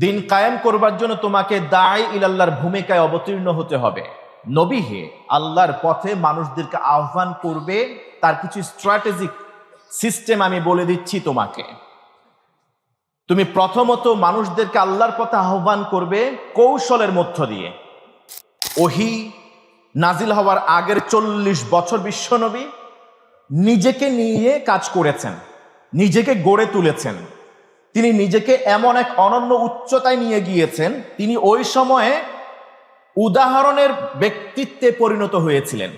দিন কায়েম করবার জন্য তোমাকে দাঈ ইলাল্লাহর ভূমিকায় অবতীর্ণ হতে হবে। নবী হে, আল্লাহর পথে মানুষদেরকে আহ্বান করবে, তার কিছু স্ট্র্যাটেজিক সিস্টেম আমি বলে দিচ্ছি তোমাকে। তুমি প্রথমত মানুষদেরকে আল্লাহর পথে আহ্বান করবে কৌশলের মধ্য দিয়ে। ওহী নাজিল হওয়ার আগের 40 বছর বিশ্বনবী নিজেকে নিয়ে কাজ করেছেন, নিজেকে গড়ে তুলেছেন। তিনি নিজেকে এমন এক অনন্য উচ্চতায় নিয়ে গিয়েছেন, তিনি ওই সময়ে উদাহরণের ব্যক্তিত্বে পরিণত হয়েছিলেন।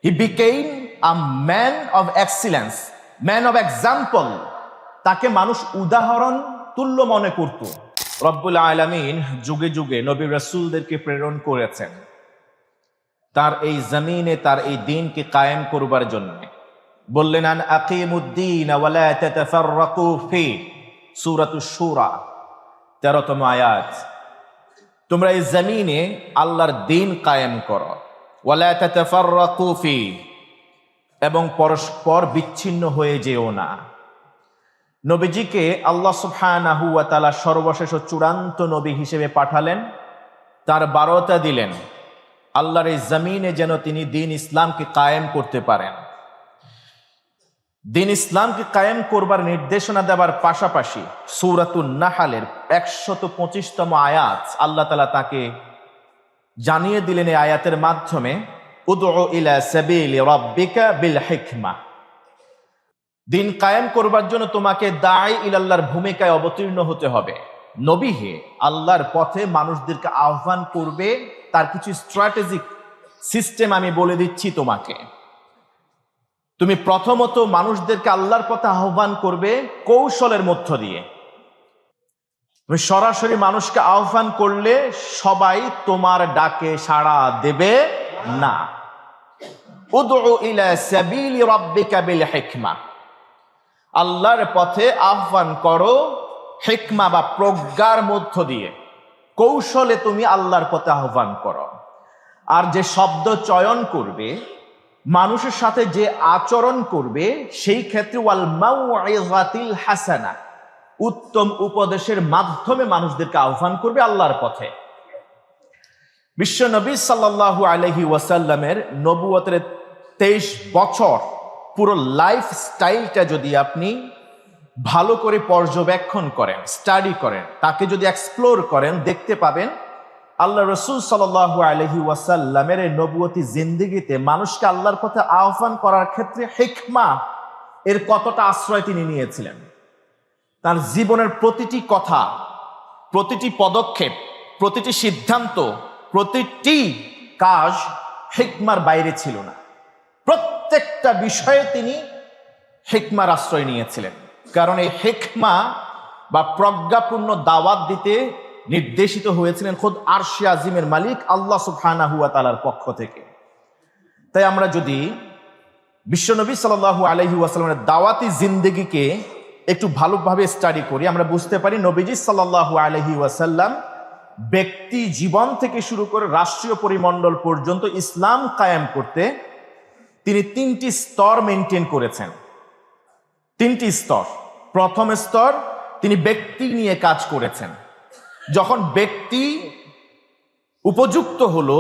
He became a man of excellence, man of example. তাকে মানুষ উদাহরণ তুল্য মনে করত। রব্বুল আলামিন যুগে যুগে নবী রাসূলদেরকে প্রেরণ করেছেন তার এই জমিনে, তার এই দ্বীনকে কায়েম করবার জন্য। বললেন, আন আকিমুদ্দীন ওয়া লা তাতাফাররাকু ফীহি, সূরাতুশ শূরা 13তম আয়াত। তোমরা এই জমিনে আল্লাহর দ্বীন কায়েম করো, ওয়া লা তাতাফাররাকু ফীহি, এবং পরস্পর বিচ্ছিন্ন হয়ে যেও না। নবীজিকে আল্লাহ সুবহানাহু ওয়া তাআলা সর্বশেষ ও চূড়ান্ত নবী হিসেবে পাঠালেন, তার বারতা দিলেন আল্লাহর এই জমিনে যেন তিনি দ্বীন ইসলামকে কায়েম করতে পারেন। দ্বীন ইসলামকে কায়েম করবার নির্দেশনা দেওয়ার পাশাপাশি সূরাতুন নাহলের 125তম আয়াত আল্লাহ তাআলা তাকে জানিয়ে দিলেন এই আয়াতের মাধ্যমে, উদউ ইলা সাবিলি রাব্বিকা বিল হিকমা। দ্বীন কায়েম করবার জন্য তোমাকে দাঈ ইলাল্লাহর ভূমিকায় অবতীর্ণ হতে হবে। নবী হে, আল্লাহর পথে মানুষদেরকে আহ্বান করবে, তার কিছু স্ট্র্যাটেজিক সিস্টেম আমি বলে দিচ্ছি তোমাকে। তুমি প্রথমত মানুষদেরকে আল্লাহর পথে আহ্বান করবে কৌশলের মধ্য দিয়ে। তুমি সরাসরি মানুষকে আহ্বান করলে সবাই তোমার ডাকে সাড়া দেবে না। উদউ ইলা সাবিলি রাব্বিকা বিল হিকমা, আল্লাহর পথে আহ্বান করো হিকমা বা প্রজ্ঞার মধ্য দিয়ে। কৌশলে তুমি আল্লাহর পথে আহ্বান করো। আর যে শব্দ চয়ন করবে, মানুষের সাথে যে আচরণ করবে, সেই ক্ষেত্রে ওয়াল মাউইযাতিল হাসানা, উত্তম উপদেশের মাধ্যমে মানুষদেরকে আহ্বান করবে আল্লাহর পথে। বিশ্বনবী সাল্লাল্লাহু আলাইহি ওয়াসাল্লামের নবুয়তের 23 বছর পুরো লাইফ স্টাইলটা যদি আপনি ভালো করে পর্যবেক্ষণ করেন, স্টাডি করেন, তাকে যদি এক্সপ্লোর করেন, দেখতে পাবেন আল্লাহ রাসূল সাল্লাল্লাহু আলাইহি ওয়াসাল্লামের এই নবুয়তি জিন্দেগিতে মানুষকে আল্লাহর পথে আহ্বান করার ক্ষেত্রে হিকমা এর কতটা আশ্রয় তিনি নিয়েছিলেন। তার জীবনের প্রতিটি কথা, প্রতিটি পদক্ষেপ, প্রতিটি সিদ্ধান্ত, প্রতিটি কাজ হিকমার বাইরে ছিল না। প্রত্যেকটা বিষয়ে তিনি হিকমার আশ্রয় নিয়েছিলেন, কারণ এই হিকমা বা প্রজ্ঞাপূর্ণ দাওয়াত দিতে নির্দেশিত হয়েছিলেন খোদ আরশে আজিমের মালিক আল্লাহ সুবহানাহু ওয়া তাআলার পক্ষ থেকে। তাই আমরা যদি বিশ্বনবী সাল্লাল্লাহু আলাইহি ওয়াসাল্লামের দাওয়াতি জিন্দেগিকে একটু ভালোভাবে স্টাডি করি, আমরা বুঝতে পারি নবীজি সাল্লাল্লাহু আলাইহি ওয়াসাল্লাম ব্যক্তি জীবন থেকে শুরু করে রাষ্ট্রীয় পরিমণ্ডল পর্যন্ত ইসলাম কায়েম করতে তিনি 3টি স্তর মেনটেন করেছেন। 3টি স্তর। প্রথম স্তর, তিনি ব্যক্তি নিয়ে কাজ করেছেন। যখন ব্যক্তি উপযুক্ত হলো,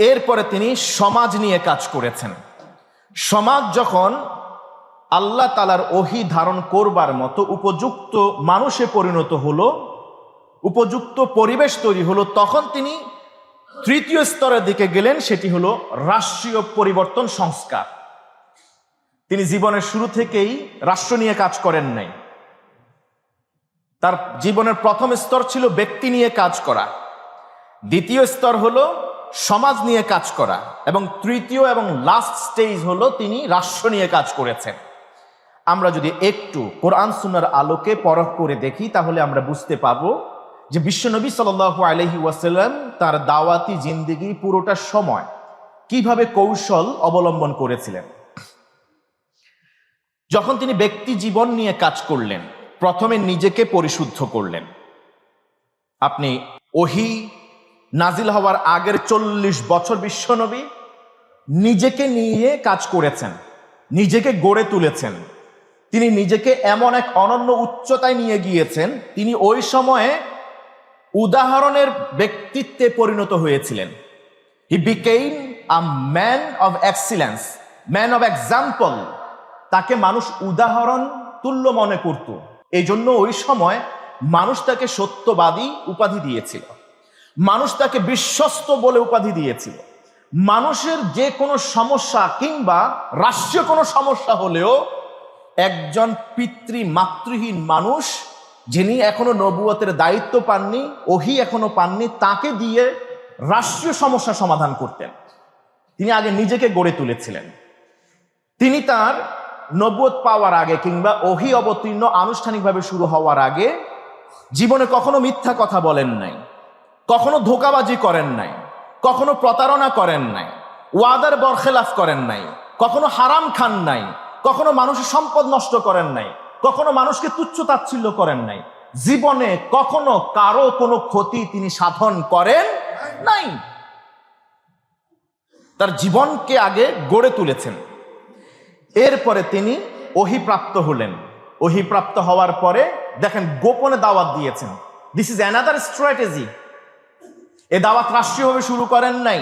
এরপরে তিনি সমাজ নিয়ে কাজ করেছেন। সমাজ যখন আল্লাহ তাআলার ওহী ধারণ করবার মতো উপযুক্ত মানুষে পরিণত হলো, উপযুক্ত পরিবেশ তৈরি হলো, তখন তিনি 3য় স্তরের দিকে গেলেন, সেটি হলো রাষ্ট্রীয় পরিবর্তন সংস্কার। তিনি জীবনের শুরু থেকেই রাষ্ট্র নিয়ে কাজ করেন নাই। তার জীবনের প্রথম স্তর ছিল ব্যক্তি নিয়ে কাজ করা, দ্বিতীয় স্তর হলো সমাজ নিয়ে কাজ করা, এবং তৃতীয় এবং লাস্ট স্টেজ হলো তিনি রাষ্ট্র নিয়ে কাজ করেছেন। আমরা যদি একটু কোরআন সুন্নাহর আলোকে পরখ করে দেখি, তাহলে আমরা বুঝতে পাবো যে বিশ্বনবী সাল্লাল্লাহু আলাইহি ওয়াসাল্লাম তার দাওয়াতি জিন্দেগি পুরোটা সময় কিভাবে কৌশল অবলম্বন করেছিলেন। যখন তিনি ব্যক্তি জীবন নিয়ে কাজ করলেন, প্রথমে নিজেকে পরিশুদ্ধ করলেন। আপনি ওহী নাজিল হওয়ার আগের 40 বছর বিশ্বনবী নিজেকে নিয়ে কাজ করেছেন, নিজেকে গড়ে তুলেছেন। তিনি নিজেকে এমন এক অনন্য উচ্চতায় নিয়ে গিয়েছেন, তিনি ওই সময়ে উদাহরণের ব্যক্তিত্বে পরিণত হয়েছিলেন। He became a man of excellence, man of example. তাকে মানুষ উদাহরণ তুল্য মনে করত। এই জন্য ওই সময় মানুষ তাকে সত্যবাদী উপাধি দিয়েছিল, মানুষ তাকে বিশ্বস্ত বলে উপাধি দিয়েছিল। মানুষের যে কোনো সমস্যা কিংবা রাষ্ট্রীয় কোনো সমস্যা হলেও একজন মাতৃহীন মানুষ, যিনি এখনো নবুয়তের দায়িত্ব পাননি, ওহী এখনো পাননি, তাকে দিয়ে রাষ্ট্রীয় সমস্যা সমাধান করতেন। তিনি আগে নিজেকে গড়ে তুলেছিলেন। তিনি তার নবুয়ত পাওয়ার আগে কিংবা ওহী অবতীর্ণ আনুষ্ঠানিকভাবে শুরু হওয়ার আগে জীবনে কখনো মিথ্যা কথা বলেন নাই, কখনো ধোঁকাবাজি করেন নাই, কখনো প্রতারণা করেন নাই, ওয়াদার বরখেলাফ করেন নাই, কখনো হারাম খান নাই, কখনো মানুষের সম্পদ নষ্ট করেন নাই, কখনো মানুষকে তুচ্ছ তাচ্ছিল্য করেন নাই। জীবনে কখনো কারো কোনো ক্ষতি তিনি সাধন করেন নাই। তার জীবনকে আগে গড়ে তুলেছেন। এরপরে তিনি ওহীপ্রাপ্ত হলেন। ওহীপ্রাপ্ত হওয়ার পরে দেখেন গোপনে দাওয়াত দিয়েছেন। This is another strategy. এ দাওয়াত রাষ্ট্রীয়ভাবে শুরু করেন নাই।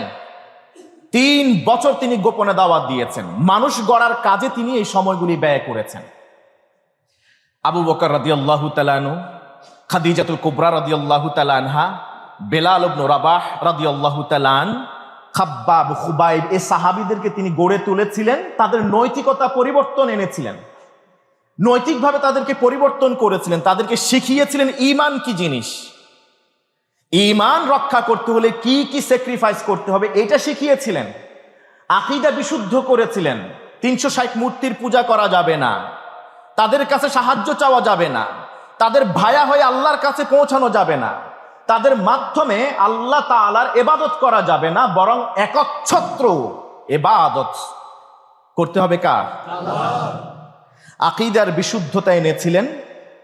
3 বছর তিনি গোপনে দাওয়াত দিয়েছেন। মানুষ গড়ার কাজে তিনি এই সময়গুলি ব্যয় করেছেন। আবু বকর রাদিয়াল্লাহু তাআলা আনহু, খাদিজাতুল কুবরা রাদিয়াল্লাহু তাআলা আনহা, বেলাল ইবনে রাবাহ রাদিয়াল্লাহু তাআলা আন, খাব্বাব, খুবাইব, এই সাহাবীদেরকে তিনি গড়ে তুলেছিলেন। তাদের নৈতিকতা পরিবর্তন এনেছিলেন, নৈতিকভাবে তাদেরকে পরিবর্তন করেছিলেন, তাদেরকে শিখিয়েছিলেন ঈমান কি জিনিস, ঈমান রক্ষা করতে হলে কি কি স্যাক্রিফাইস করতে হবে এটা শিখিয়েছিলেন। আকীদা বিশুদ্ধ করেছিলেন। 360 মূর্তির পূজা করা যাবে না, তাদের কাছে সাহায্য চাওয়া যাবে না, তাদের ভায়া হয়ে আল্লাহর কাছে পৌঁছানো যাবে না, তাদের মাধ্যমে আল্লাহ তাআলার ইবাদত করা যাবে না, বরং একচ্ছত্র ইবাদত করতে হবে কার? আল্লাহর। আকীদার বিশুদ্ধতা এনেছিলেন,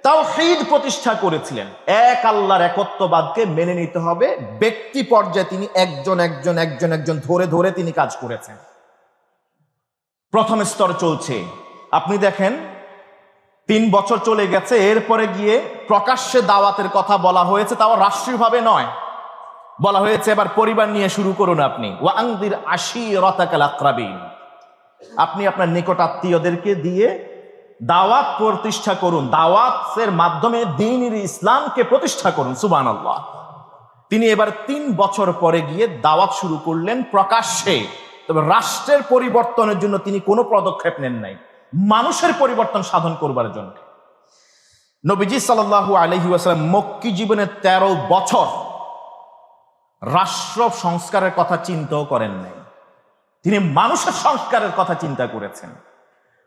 তাওহীদ প্রতিষ্ঠা করেছিলেন। এক আল্লাহর একত্ববাদকে মেনে নিতে হবে। ব্যক্তি পর্যায়ে তিনি একজন ধরে ধরে তিনি কাজ করেছেন। প্রথম স্তর চলছে। আপনি দেখেন 3 বছর চলে গেছে, এরপরে গিয়ে প্রকাশ্যে দাওয়াতের কথা বলা হয়েছে, তাও রাষ্ট্রীয়ভাবে নয়। বলা হয়েছে এবার পরিবার নিয়ে শুরু করুন। আপনি ওয়া আনদির আশীরাতাকাল আকরাবিন, আপনি আপনার নিকট আত্মীয়দেরকে দিয়ে দাওয়াত প্রতিষ্ঠা করুন, দাওয়াতের মাধ্যমে দ্বীনের ইসলামকে প্রতিষ্ঠা করুন। সুবহানাল্লাহ। তিনি এবার 3 বছর পরে গিয়ে দাওয়াত শুরু করলেন প্রকাশ্যে। তবে রাষ্ট্রের পরিবর্তনের জন্য তিনি কোনো পদক্ষেপ নেন নাই, মানুষের পরিবর্তন সাধন করবার জন্য। নবীজি সাল্লাল্লাহু আলাইহি ওয়াসাল্লাম মক্কি জীবনে 13 বছর রাষ্ট্র সংস্কারের কথা চিন্তাও করেন নাই। তিনি মানুষের সংস্কারের কথা চিন্তা করেছেন।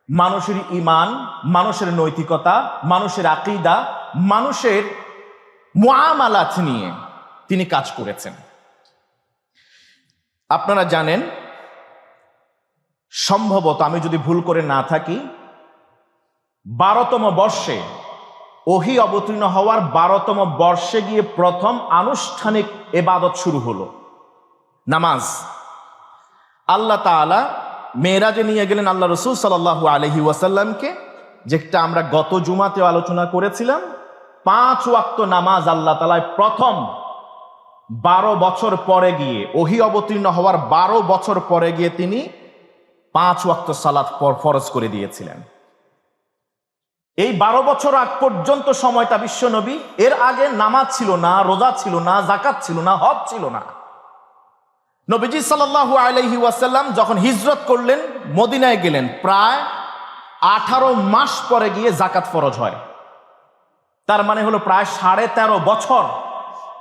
মানুষের ঈমান, মানুষের নৈতিকতা, মানুষের আকীদা, মানুষের মুআমালাত নিয়ে তিনি কাজ করেছেন। আপনারা জানেন, সম্ভবত আমি যদি ভুল করে না থাকি, 12তম বর্ষে ওহী অবতীর্ণ হওয়ার 12তম বর্ষে গিয়ে প্রথম আনুষ্ঠানিক ইবাদত শুরু হলো, নামাজ। আল্লাহ তাআলা মেরাজে নিয়ে গেলেন আল্লাহ রাসূল সাল্লাল্লাহু আলাইহি ওয়াসাল্লামকে, যেটা আমরা গত জুমাতে আলোচনা করেছিলাম। 5 ওয়াক্ত নামাজ আল্লাহ তাআলা প্রথম 12 বছর পরে গিয়ে, ওহী অবতীর্ণ হওয়ার 12 বছর পরে গিয়ে তিনি 5 ওয়াক্ত সালাত ফরজ করে দিয়েছিলেন। এই 12 বছর আগ পর্যন্ত সময়টা বিশ্ব নবী, এর আগে নামাজ ছিল না, রোজা ছিল না, যাকাত ছিল না, হজ ছিল না। নবীজি সাল্লাল্লাহু আলাইহি ওয়াসাল্লাম যখন হিজরত করলেন, মদিনায় গেলেন, প্রায় 18 মাস পরে গিয়ে যাকাত ফরজ হয়। তার মানে হলো প্রায় 13.5 বছর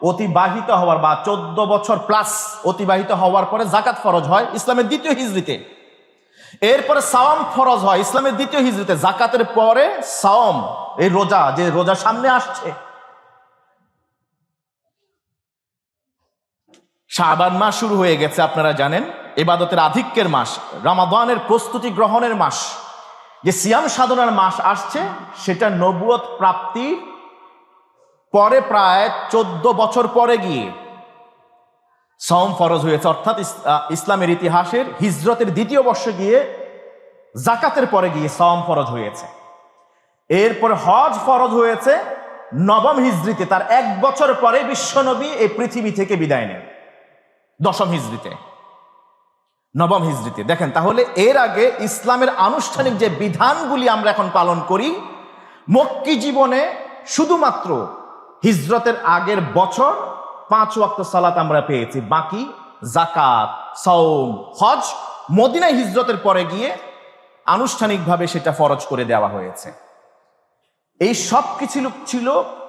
অতিবাহিত হওয়ার, বা 14 বছর প্লাস অতিবাহিত হওয়ার পরে যাকাত ফরজ হয় ইসলামের 2য় হিজরিতে। এরপরে সাওম ফরজ হয় ইসলামের 2য় হিজরিতে। যাকাতের পরে সাওম, এই রোজা, যে রোজা সামনে আসছে। শাবান মাস শুরু হয়ে গেছে, আপনারা জানেন, ইবাদতের আধিক্যের মাস, রমাদানের প্রস্তুতি গ্রহণের মাস। যে সিয়াম সাধনার মাস আসছে, সেটা নবুয়ত প্রাপ্তির পরে প্রায় 14 বছর পরে গিয়ে সাওম ফরজ হয়েছে। অর্থাৎ ইসলামের ইতিহাসের হিজরতের 2য় বর্ষে গিয়ে, যাকাতের পরে গিয়ে সাওম ফরজ হয়েছে। এরপরে হজ ফরজ হয়েছে 9ম হিজরিতে, তার 1 বছর পরে বিশ্বনবী এই পৃথিবী থেকে বিদায় নেন। 10ম হিজরিতে, 9ম হিজরিতে। দেখেন তাহলে এর আগে ইসলামের আনুষ্ঠানিক যে বিধানগুলি আমরা এখন পালন করি, মক্কি জীবনে শুধুমাত্র হিজরতের আগের বছর 5 ওয়াক্ত সালাত আমরা পেয়েছি, বাকি যাকাত, সাওম, হজ মদিনায় হিজরতের পরে গিয়ে আনুষ্ঠানিকভাবে সেটা ফরজ করে দেওয়া হয়েছে। এই সব কিছু ছিল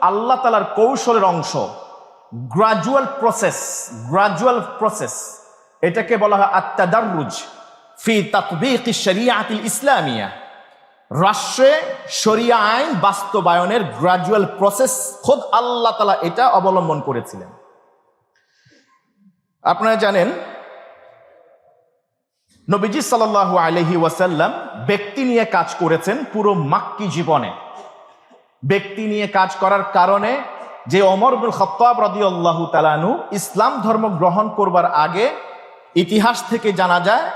আল্লাহ তাআলার কৌশলের অংশ, গ্রাজুয়াল প্রসেস। এটাকে বলা হয় আত-তাদাররুজ ফি তাতবীকিশ শরিয়াতিল ইসলামিয়া। রাষ্ট্রে শরিয়া আইন বাস্তবায়নের গ্রাজুয়াল প্রসেস খোদ আল্লাহ তাআলা এটা অবলম্বন করেছিলেন। আপনারা জানেন নবীজি সাল্লাল্লাহু আলাইহি ওয়াসাল্লাম ব্যক্তি নিয়ে কাজ করেছেন পুরো মাক্কি জীবনে। ব্যক্তি নিয়ে কাজ করার কারণে যে ওমর ইবনে খাত্তাব রাদিয়াল্লাহু তাআলা আনহু ইসলাম ধর্ম গ্রহণ করবার আগে ইতিহাস থেকে জানা যায়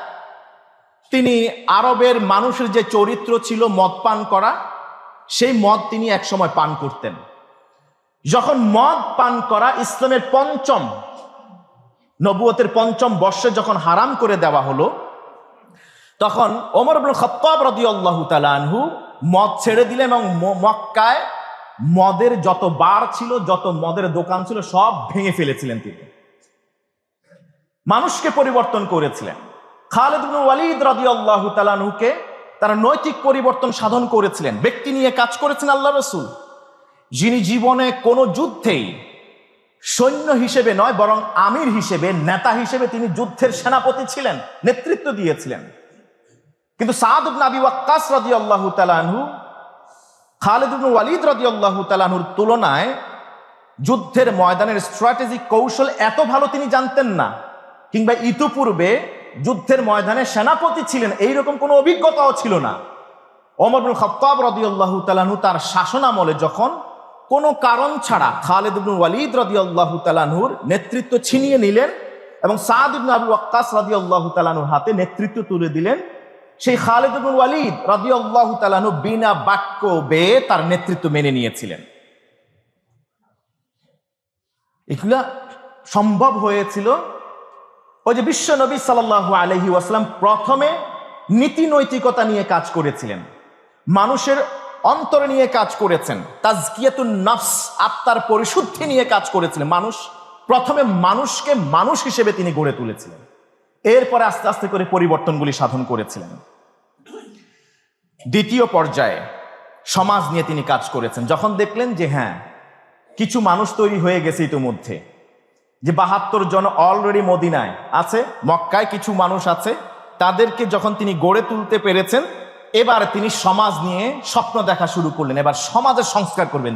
তিনি আরবের মানুষের যে চরিত্র ছিল মদ পান করা, সেই মদ তিনি একসময় পান করতেন। যখন মদ পান করা ইসলামের নবুয়তের 5ম বর্ষে যখন হারাম করে দেওয়া হলো, তখন ওমর ইবনে খাত্তাব রাদিয়াল্লাহু তাআলা আনহু মদ ছেড়ে দিলেন এবং মক্কায় মদের যত বার ছিল, যত মদের দোকান ছিল সব ভেঙে ফেলেছিলেন। তিনি মানুষকে পরিবর্তন করেছিলেন। খালিদ ইবনে ওয়ালিদ রাদিয়াল্লাহু তাআলা আনহুকে তারা নৈতিক পরিবর্তন সাধন করেছিলেন। ব্যক্তি নিয়ে কাজ করেছেন আল্লাহর রাসূল, যিনি জীবনে কোনো যুদ্ধেই সৈন্য হিসেবে নয় বরং আমির হিসেবে, নেতা হিসেবে তিনি যুদ্ধের সেনাপতি ছিলেন, নেতৃত্ব দিয়েছিলেন। কিন্তু সাদ ইবনে আবি ওয়াক্কাস রাদিয়াল্লাহু তাআলা আনহু খালিদ ইবনে ওয়ালিদ রাদিয়াল্লাহু তাআলা আনহুর তুলনায় যুদ্ধের ময়দানের স্ট্র্যাটেজিক কৌশল এত ভালো তিনি জানতেন না, কিংবা ইতিপূর্বে যুদ্ধের ময়দানে সেনাপতি ছিলেন এইরকম কোনো অভিজ্ঞতাও ছিল না। ওমর ইবনে খাত্তাব রাদিয়াল্লাহু তাআলা আনহু তার শাসনামলে যখন কোনো কারণ ছাড়া খালিদ ইবনে ওয়ালিদ রাদিয়াল্লাহু তাআলা আনহুর নেতৃত্ব ছিনিয়ে নিলেন এবং সাদ ইবনে আবি ওয়াক্কাস রাদিয়াল্লাহু তাআলা আনহুর হাতে নেতৃত্ব তুলে দিলেন, সেই খালিদ ইবনে ওয়ালিদ রাদিয়াল্লাহু তাআলা আনহু বিনা বাক্য ব্যয়ে তার নেতৃত্ব মেনে নিয়েছিলেন। এগুলা সম্ভব হয়েছিল ওই যে বিশ্ব নবী সাল্লাল্লাহু আলাইহি ওয়াসাল্লাম প্রথমে নীতি নৈতিকতা নিয়ে কাজ করেছিলেন, মানুষের অন্তরে নিয়ে কাজ করেছেন, তাজকিয়াতুন নফস আত্মার পরিশুদ্ধি নিয়ে কাজ করেছিলেন। প্রথমে মানুষকে মানুষ হিসেবে তিনি গড়ে তুলেছিলেন, এরপরে আস্তে আস্তে করে পরিবর্তনগুলি সাধন করেছিলেন। দ্বিতীয় পর্যায়ে সমাজ নিয়ে তিনি কাজ করেছেন। যখন দেখলেন যে হ্যাঁ কিছু মানুষ তৈরি হয়ে গেছে ইতিমধ্যে, যে 72 জন অলরেডি মদিনায় আছে, মক্কায় কিছু মানুষ আছে, তাদেরকে যখন তিনি গড়ে তুলতে পেরেছেন, এবার তিনি সমাজ নিয়ে স্বপ্ন দেখা শুরু করলেন। এবার সমাজের সংস্কার করবেন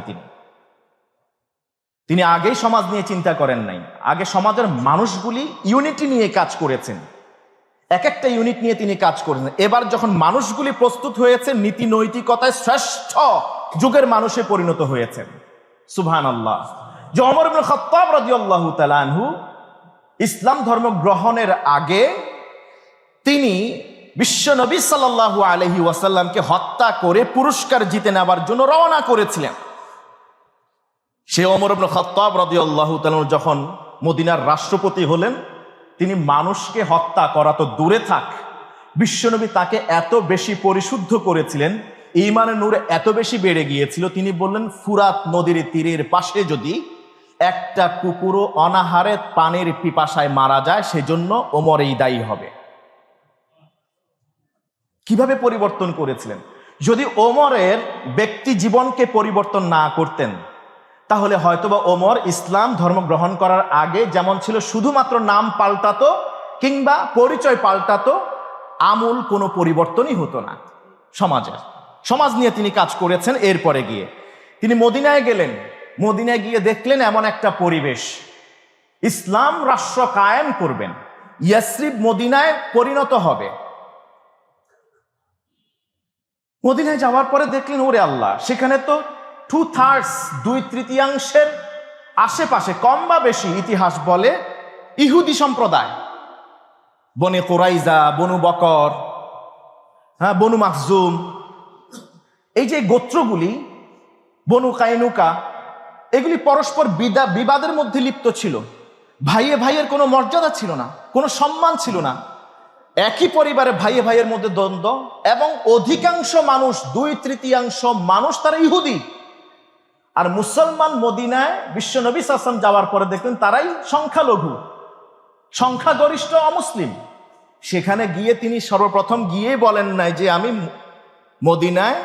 তিনি আগেই সমাজ নিয়ে চিন্তা করেন নাই, আগে সমাজের মানুষগুলি ইউনিটি নিয়ে কাজ করেছেন, এক একটা ইউনিট নিয়ে তিনি কাজ করেছেন। এবার যখন মানুষগুলি প্রস্তুত হয়েছে, নীতি নৈতিকতায় শ্রেষ্ঠ যুগের মানুষে পরিণত হয়েছেন। সুবহানাল্লাহ। যে ওমর ইবনে খাত্তাব রাদিয়াল্লাহু তাআলা আনহু ইসলাম ধর্ম গ্রহণের আগে তিনি বিশ্ব নবী সাল্লাল্লাহু আলাইহি ওয়াসাল্লামকে হত্যা করে পুরস্কার জিতে নেবার জন্য রওনা করেছিলেন। সে ওমর ইবনে খাত্তাব রাদিয়াল্লাহু তাআলা যখন মদিনার রাষ্ট্রপতি হলেন, তিনি মানুষকে হত্যা করা তো দূরে থাক, বিশ্বনবী তাকে এত বেশি পরিশুদ্ধ করেছিলেন, ঈমানের নূর এত বেশি বেড়ে গিয়েছিল, তিনি বললেন ফুরাত নদীর তীরের পাশে যদি একটা কুকুরও অনাহারে পানির পিপাসায় মারা যায়, সেজন্য ওমরই দায়ী হবে। কিভাবে পরিবর্তন করেছিলেন? যদি ওমরের ব্যক্তি জীবনকে পরিবর্তন না করতেন, তাহলে হয়তোবা ওমর ইসলাম ধর্ম গ্রহণ করার আগে যেমন ছিল শুধুমাত্র নাম পাল্টাতো কিংবা পরিচয় পাল্টাতো, আমূল কোনো পরিবর্তনই হতো না সমাজের। সমাজ নিয়ে তিনি কাজ করেছেন। এরপরে গিয়ে তিনি মদিনায় গেলেন, মদিনায় গিয়ে দেখলেন এমন একটা পরিবেশ, ইসলাম রাষ্ট্র কায়েম করবেন, ইয়াসরিব মদিনায় পরিণত হবে। মদিনায় যাওয়ার পরে দেখলেন ওরে আল্লাহ, সেখানে তো 2/3 2/3 আশেপাশে কম বা বেশি ইতিহাস বলে ইহুদি সম্প্রদায়, বনে কুরাইজা, বনু বকর, বনু মাখজুম, এই যে গোত্রগুলি, বনু কাইনুকা, এগুলি পরস্পর বিবাদের মধ্যে লিপ্ত ছিল। ভাইয়ে ভাইয়ের কোনো মর্যাদা ছিল না, কোনো সম্মান ছিল না। একই পরিবারে ভাইয়ে ভাইয়ের মধ্যে দ্বন্দ্ব, এবং অধিকাংশ মানুষ, 2/3 মানুষ তারা ইহুদি। আর মুসলমান মদিনায় বিশ্বনবী সাল্লাল্লাহু আলাইহি ওয়াসাল্লাম যাওয়ার পরে দেখলেন তারাই সংখ্যালঘু, সংখ্যাগরিষ্ঠ অমুসলিম। সেখানে গিয়ে তিনি সর্বপ্রথম গিয়ে বলেন নাই যে আমি মদিনায়,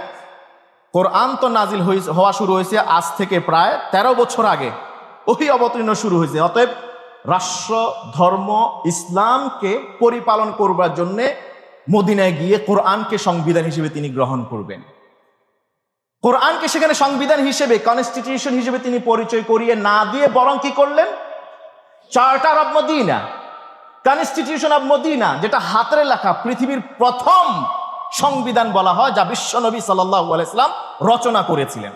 কোরআন তো নাজিল হওয়া শুরু হয়েছে আজ থেকে প্রায় 13 বছর আগে, ওহী অবতীর্ণ শুরু হয়েছে, অতএব রাষ্ট্র ধর্ম ইসলামকে পরিপালন করবার জন্যে মদিনায় গিয়ে কোরআনকে সংবিধান হিসেবে তিনি গ্রহণ করবেন। কোরআনকে সেখানে সংবিধান হিসেবে, কনস্টিটিউশন হিসেবে তিনি পরিচয় করিয়ে না দিয়ে বরং কি করলেন, charter of Medina, constitution of Medina, যেটা হাতের লেখা পৃথিবীর প্রথম সংবিধান বলা হয়, যা বিশ্বনবী সাল্লাল্লাহু আলাইহি ওয়াসাল্লাম রচনা করেছিলেন।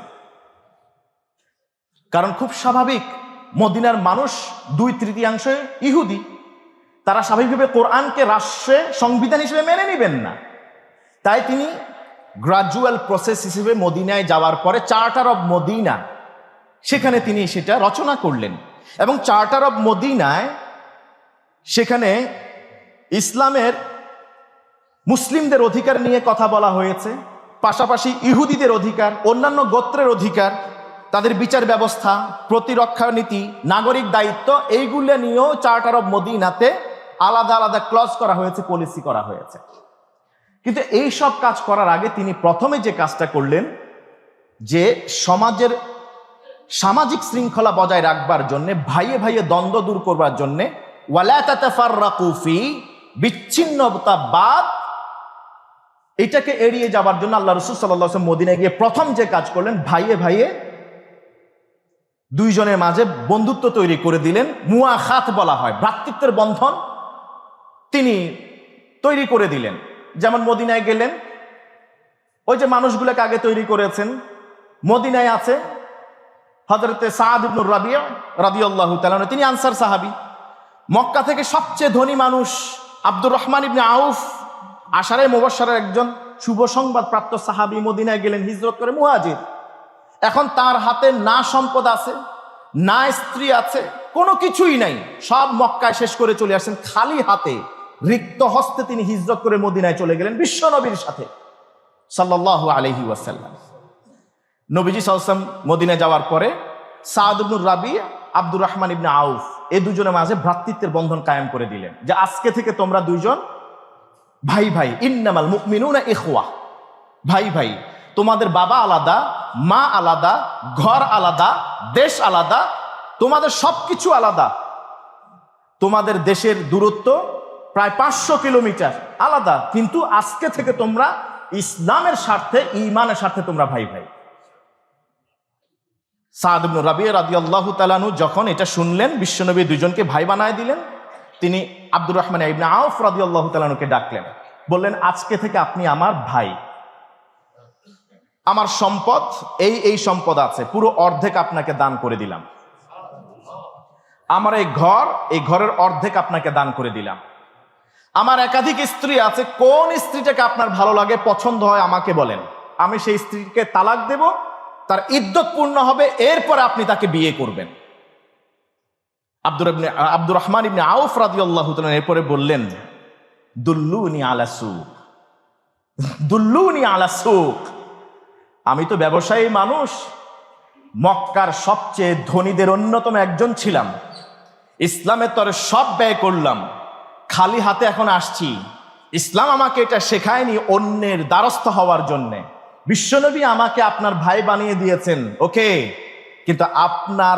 কারণ খুব স্বাভাবিক, মদিনার মানুষ 2/3 ইহুদি, তারা স্বাভাবিকভাবে কোরআনকে রাষ্ট্রে সংবিধান হিসেবে মেনে নেবেন না। তাই তিনি গ্রাজুয়াল প্রসেস হিসেবে মদিনায় যাওয়ার পরে চার্টার অব মদিনা, সেখানে তিনি সেটা রচনা করলেন। এবং চার্টার অব মদিনায় সেখানে ইসলামের মুসলিমদের অধিকার নিয়ে কথা বলা হয়েছে, পাশাপাশি ইহুদিদের অধিকার, অন্যান্য গোত্রের অধিকার, তাদের বিচার ব্যবস্থা, প্রতিরক্ষা নীতি, নাগরিক দায়িত্ব, এইগুলো নিয়েও চার্টার অব মদিনাতে আলাদা আলাদা ক্লজ করা হয়েছে, পলিসি করা হয়েছে। কিন্তু এই সব কাজ করার আগে তিনি প্রথমে যে কাজটা করলেন, যে সমাজের সামাজিক শৃঙ্খলা বজায় রাখবার জন্য, ভাইয়ে ভাইয়ে দ্বন্দ্ব দূর করবার জন্য, ওয়ালা তাতাফাররাকু ফি, বিচ্ছিন্নতাবাদ, এটাকে এড়িয়ে যাবার জন্য আল্লাহ রাসূল সাল্লাল্লাহু আলাইহি ওয়াসাল্লাম মদিনায় গিয়ে প্রথম যে কাজ করলেন, ভাইয়ে ভাইয়ে দুইজনের মাঝে বন্ধুত্ব তৈরি করে দিলেন। মুআখাত বলা হয়, ভ্রাতৃত্বের বন্ধন তিনি তৈরি করে দিলেন। যেমন মদিনায় গেলেন, ওই যে মানুষগুলোকে আগে তৈরি করেছেন, মদিনায় আছে হযরতে সাদ ইবনে রাবিয়া রাদিয়াল্লাহু তাআলা আনহু, তিনি আনসার সাহাবী। মক্কা থেকে সবচেয়ে ধনী মানুষ আব্দুর রহমান ইবনে আউফ, আশারে মুবাশশারের একজন শুভ সংবাদ প্রাপ্ত সাহাবী, মদিনায় গেলেন হিজরত করে, মুহাজির। এখন তার হাতে না সম্পদ আছে, না স্ত্রী আছে, কোনো কিছুই নাই, সব মক্কায় শেষ করে চলে আসেন খালি হাতে, রিক্ত হস্তে তিনি হিজরত করে মদিনায় চলে গেলেন বিশ্ব নবীর সাথে সাল্লাল্লাহু আলাইহি ওয়াসাল্লাম। নবীজি সাল্লাল্লাহু আলাইহি ওয়াসাল্লাম মদিনায় যাওয়ার পরে সাদ ইবনে রাবিয়া, আব্দুর রহমান ইবনে আউফ, এই দুজনের মাঝে ভ্রাতৃত্বের বন্ধন কায়েম করে দিলেন, যে আজকে থেকে তোমরা দুইজন ভাই ভাই, ইন্নামাল মুমিনুনা ইখওয়া, ভাই ভাই, তোমাদের বাবা আলাদা, মা আলাদা, ঘর আলাদা, দেশ আলাদা, তোমাদের সবকিছু আলাদা, তোমাদের দেশের দূরত্ব প্রায় 500 কিলোমিটার আলাদা, কিন্তু আজকে থেকে তোমরা ইসলামের স্বার্থে, ঈমানের স্বার্থে তোমরা ভাই ভাই। সাদ ইবনে রাবিয়া রাদিয়াল্লাহু তাআলা আনহু যখন এটা শুনলেন, বিশ্বনবী দুইজনকে ভাই বানায় দিলেন, তিনি আব্দুর রহমান ইবনে আউফ রাদিয়াল্লাহু তাআলা আনহুকে ডাকলেন, বললেন আজকে থেকে আপনি আমার ভাই, আমার সম্পদ এই সম্পদ আছে, পুরো অর্ধেক আপনাকে দান করে দিলাম, আমার এই ঘরের অর্ধেক আপনাকে দান করে দিলাম, আমার একাধিক স্ত্রী আছে, কোন স্ত্রীটাকে আপনার ভালো লাগে, পছন্দ হয় আমাকে বলেন, আমি সেই স্ত্রীকে তালাক দেব, তার ইদ্যত পূর্ণ হবে, এরপরে আপনি তাকে বিয়ে করবেন। আব্দুর রহমান ইবনে আউফ রাদিয়াল্লাহু তাআলা এরপরে বললেন, দুল্লুনি আলা সুক, দুল্লুনি আলা সুক, আমি তো ব্যবসায়ী মানুষ, মক্কার সবচেয়ে ধনীদের অন্যতম একজন ছিলাম, ইসলামের তরে সব ব্যয় করলাম, খালি হাতে এখন আসছি, ইসলাম আমাকে এটা শেখায়নি অন্যের দ্বারস্থ হওয়ার জন্যে, বিশ্বনবী আমাকে আপনার ভাই বানিয়ে দিয়েছেন, ওকে, কিন্তু আপনার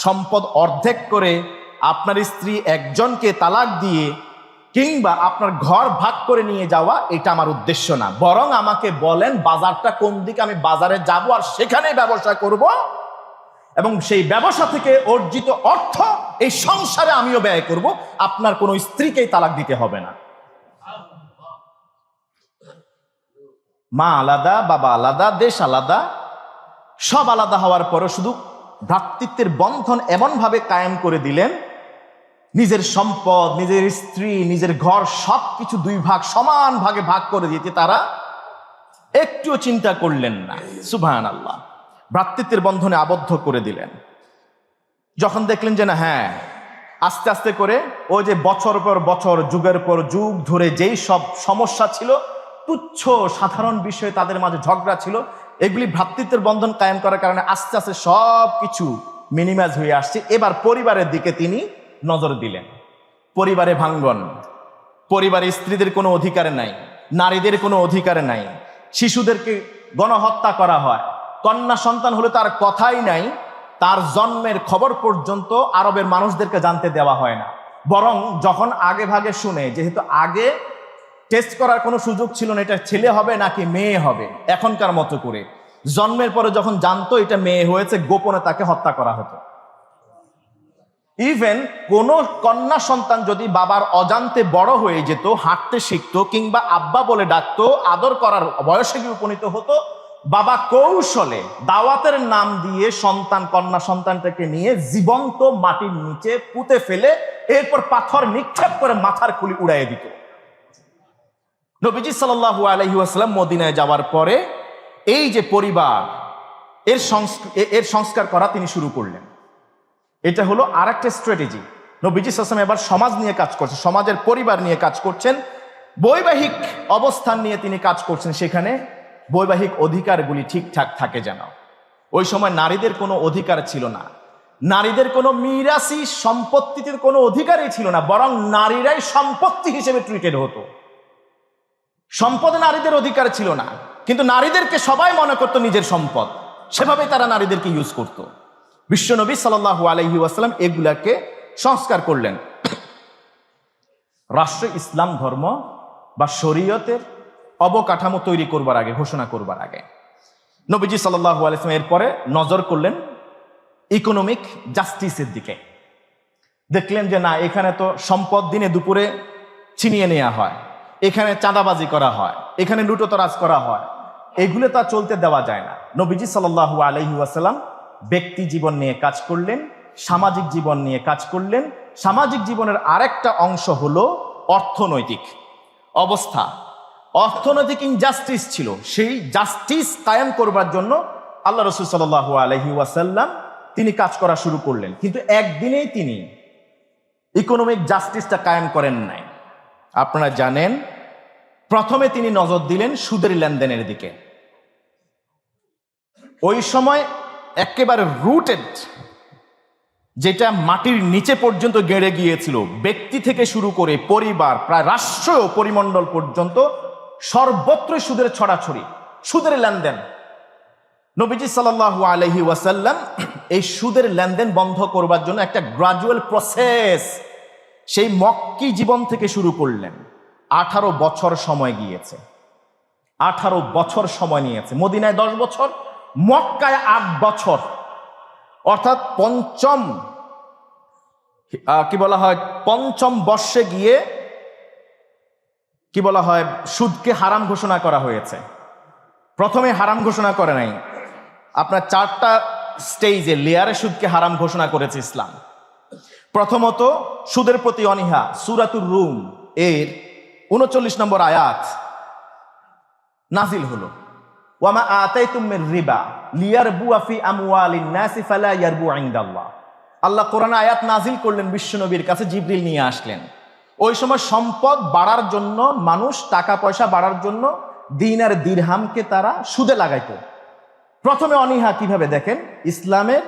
সম্পদ অর্ধেক করে আপনার স্ত্রী একজনকে তালাক দিয়ে কিংবা আপনার ঘর ভাগ করে নিয়ে যাওয়া, এটা আমার উদ্দেশ্য না, বরং আমাকে বলেন বাজারটা কোন দিকে, আমি বাজারে যাব আর সেখানে ব্যবসা করব, এবং সেই ব্যবসা থেকে অর্জিত অর্থ এই সংসারে আমিও ব্যয় করব, আপনার কোনো স্ত্রীকেই তালাক দিতে হবে না। মা আলাদা, বাবা আলাদা, দেশ আলাদা, সব আলাদা হওয়ার পরও শুধু ভ্রাতৃত্বের বন্ধন এমন ভাবে কায়েম করে দিলেন, নিজের সম্পদ, নিজের স্ত্রী, নিজের ঘর সবকিছু 2 ভাগ সমান ভাগে ভাগ করে দিতে তারা একটুও চিন্তা করলেন না। সুবহানাল্লাহ, ভ্রাতৃত্বের বন্ধনে আবদ্ধ করে দিলেন। যখন দেখলেন যে না, হ্যাঁ, আস্তে আস্তে করে ওই যে বছর পর বছর, যুগের পর যুগ ধরে যেই সব সমস্যা ছিল, তুচ্ছ সাধারণ বিষয়ে তাদের মাঝে ঝগড়া ছিল, এগুলি ভ্রাতৃত্বের বন্ধন কায়েম করার কারণে আস্তে আস্তে সব কিছু মিনিমাইজ হয়ে আসছে। এবার পরিবারের দিকে তিনি নজর দিলেন। পরিবারে ভাঙ্গন, পরিবারে স্ত্রীদের কোনো অধিকার নাই, নারীদের কোনো অধিকার নাই, শিশুদেরকে গণহত্যা করা হয়, কন্যা সন্তান হলে তার কথাই নাই, তার জন্মের খবর পর্যন্ত আরবের মানুষদেরকে জানতে দেওয়া হয় না। বরং যখন আগে ভাগে শুনে, যেহেতু আগে টেস্ট করার কোনো সুযোগ ছিল না এটা ছেলে হবে নাকি মেয়ে হবে এখনকার মতো করে, জন্মের পরে যখন জানতো এটা মেয়ে হয়েছে, গোপনে তাকে হত্যা করা হতো। ইভেন কোন কন্যা সন্তান যদি বাবার অজান্তে বড় হয়ে যেত, হাঁটতে শিখতো, কিংবা আব্বা বলে ডাকতো, আদর করার বয়সে গিয়ে উপনীত হতো, বাবা কৌশলে দাওয়াতের নাম দিয়ে কন্যা সন্তানটাকে নিয়ে জীবন্ত মাটির নিচে পুঁতে ফেলে এরপর পাথর নিক্ষেপ করে মাথার খুলি উড়াইয়ে দিত। নবীজি সাল্লাল্লাহু আলাইহি ওয়াসাল্লাম মদিনায় যাওয়ার পরে এই যে পরিবার, এর সংস্কার করা তিনি শুরু করলেন। এটা হলো আর একটা স্ট্র্যাটেজি। নবীজি সাল্লাল্লাহু আলাইহি ওয়াসাল্লাম এবার সমাজ নিয়ে কাজ করছেন, সমাজের পরিবার নিয়ে কাজ করছেন, বৈবাহিক অবস্থান নিয়ে তিনি কাজ করছেন। সেখানে বৈবাহিক অধিকারগুলি ঠিকঠাক থাকে যেন। ওই সময় নারীদের কোনো অধিকার ছিল না, নারীদের কোনো মিরাসি সম্পত্তিতে কোনো অধিকারই ছিল না, বরং নারীরাই সম্পত্তি হিসেবে ট্রিটেড হতো। সম্পদে নারীদের অধিকার ছিল না, কিন্তু নারীদেরকে সবাই মনে করতো নিজের সম্পদ, সেভাবে তারা নারীদেরকে ইউজ করত। বিশ্বনবী সাল্লাল্লাহু আলাইহি ওয়াসাল্লাম এগুলাকে সংস্কার করলেন। রাষ্ট্র ইসলাম ধর্ম বা শরীয়তের অবকাঠামো তৈরি করবার আগে, ঘোষণা করবার আগে নবীজি সাল্লাল্লাহু আলাইহি ওয়াসাল্লাম এরপরে নজর করলেন ইকোনমিক জাস্টিসের দিকে। দেখলেন যে না, এখানে তো সম্পদ দিনে দুপুরে ছিনিয়ে নেওয়া হয়, এখানে চাঁদাবাজি করা হয়, এখানে লুটোতরাজ করা হয়, এগুলো তা চলতে দেওয়া যায় না। নবীজি সাল্লাল্লাহু আলাইহি ওয়াসাল্লাম ব্যক্তি জীবন নিয়ে কাজ করলেন, সামাজিক জীবন নিয়ে কাজ করলেন। সামাজিক জীবনের আরেকটা অংশ হলো অর্থনৈতিক অবস্থা। অর্থনৈতিক ইনজাস্টিস ছিল, সেই জাস্টিস কায়েম করবার জন্য আল্লাহ রাসূল সাল্লাল্লাহু আলাইহি ওয়াসাল্লাম তিনি কাজ করা শুরু করলেন। কিন্তু একদিনেই তিনি ইকোনমিক জাস্টিসটা কায়েম করেন নাই। আপনারা জানেন, প্রথমে তিনি নজর দিলেন সুদের লেনদেনের দিকে। ওই সময় একেবারে রুটেড, যেটা মাটির নিচে পর্যন্ত গেড়ে গিয়েছিল, ব্যক্তি থেকে শুরু করে পরিবার, প্রায় রাষ্ট্র পরিমণ্ডল পর্যন্ত সর্বত্রই সুদের ছড়াছড়ি, সুদের লেনদেন। নবীজি সাল্লাল্লাহু আলাইহি ওয়াসাল্লাম এই সুদের লেনদেন বন্ধ করবার জন্য একটা গ্রাজুয়াল প্রসেস সেই মক্কি জীবন থেকে শুরু করলেন। 18 বছর সময় গিয়েছে, 18 বছর সময় নিয়েছে। মদিনায় 10 বছর, মক্কায় 8 বছর, অর্থাৎ পঞ্চম বর্ষে গিয়ে কি বলা হয়, সুদকে হারাম ঘোষণা করা হয়েছে। প্রথমে হারাম ঘোষণা করে নাই, আপনার 4টা স্টেজে লেয়ারে সুদকে হারাম ঘোষণা করেছে ইসলাম। প্রথমত সুদের প্রতি অনীহা, সূরাতুর রুম এর 39 নম্বর আয়াত নাজিল হলো, ওয়ামা আতাইতুম মির রিবা লিয়ারবুয়া ফি আমওয়ালিন নাসি ফালা ইয়ারবু ইনদাল্লাহ। আল্লাহ কোরআনে আয়াত নাজিল করলেন, বিশ্বনবীর কাছে জিবরিল নিয়ে আসলেন। ওই সময় সম্পদ বাড়ার জন্য, মানুষ টাকা পয়সা বাড়ার জন্য দিনার দিরহামকে তারা সুদে লাগাইতো। প্রথমে অনীহা কিভাবে দেখেন, ইসলামের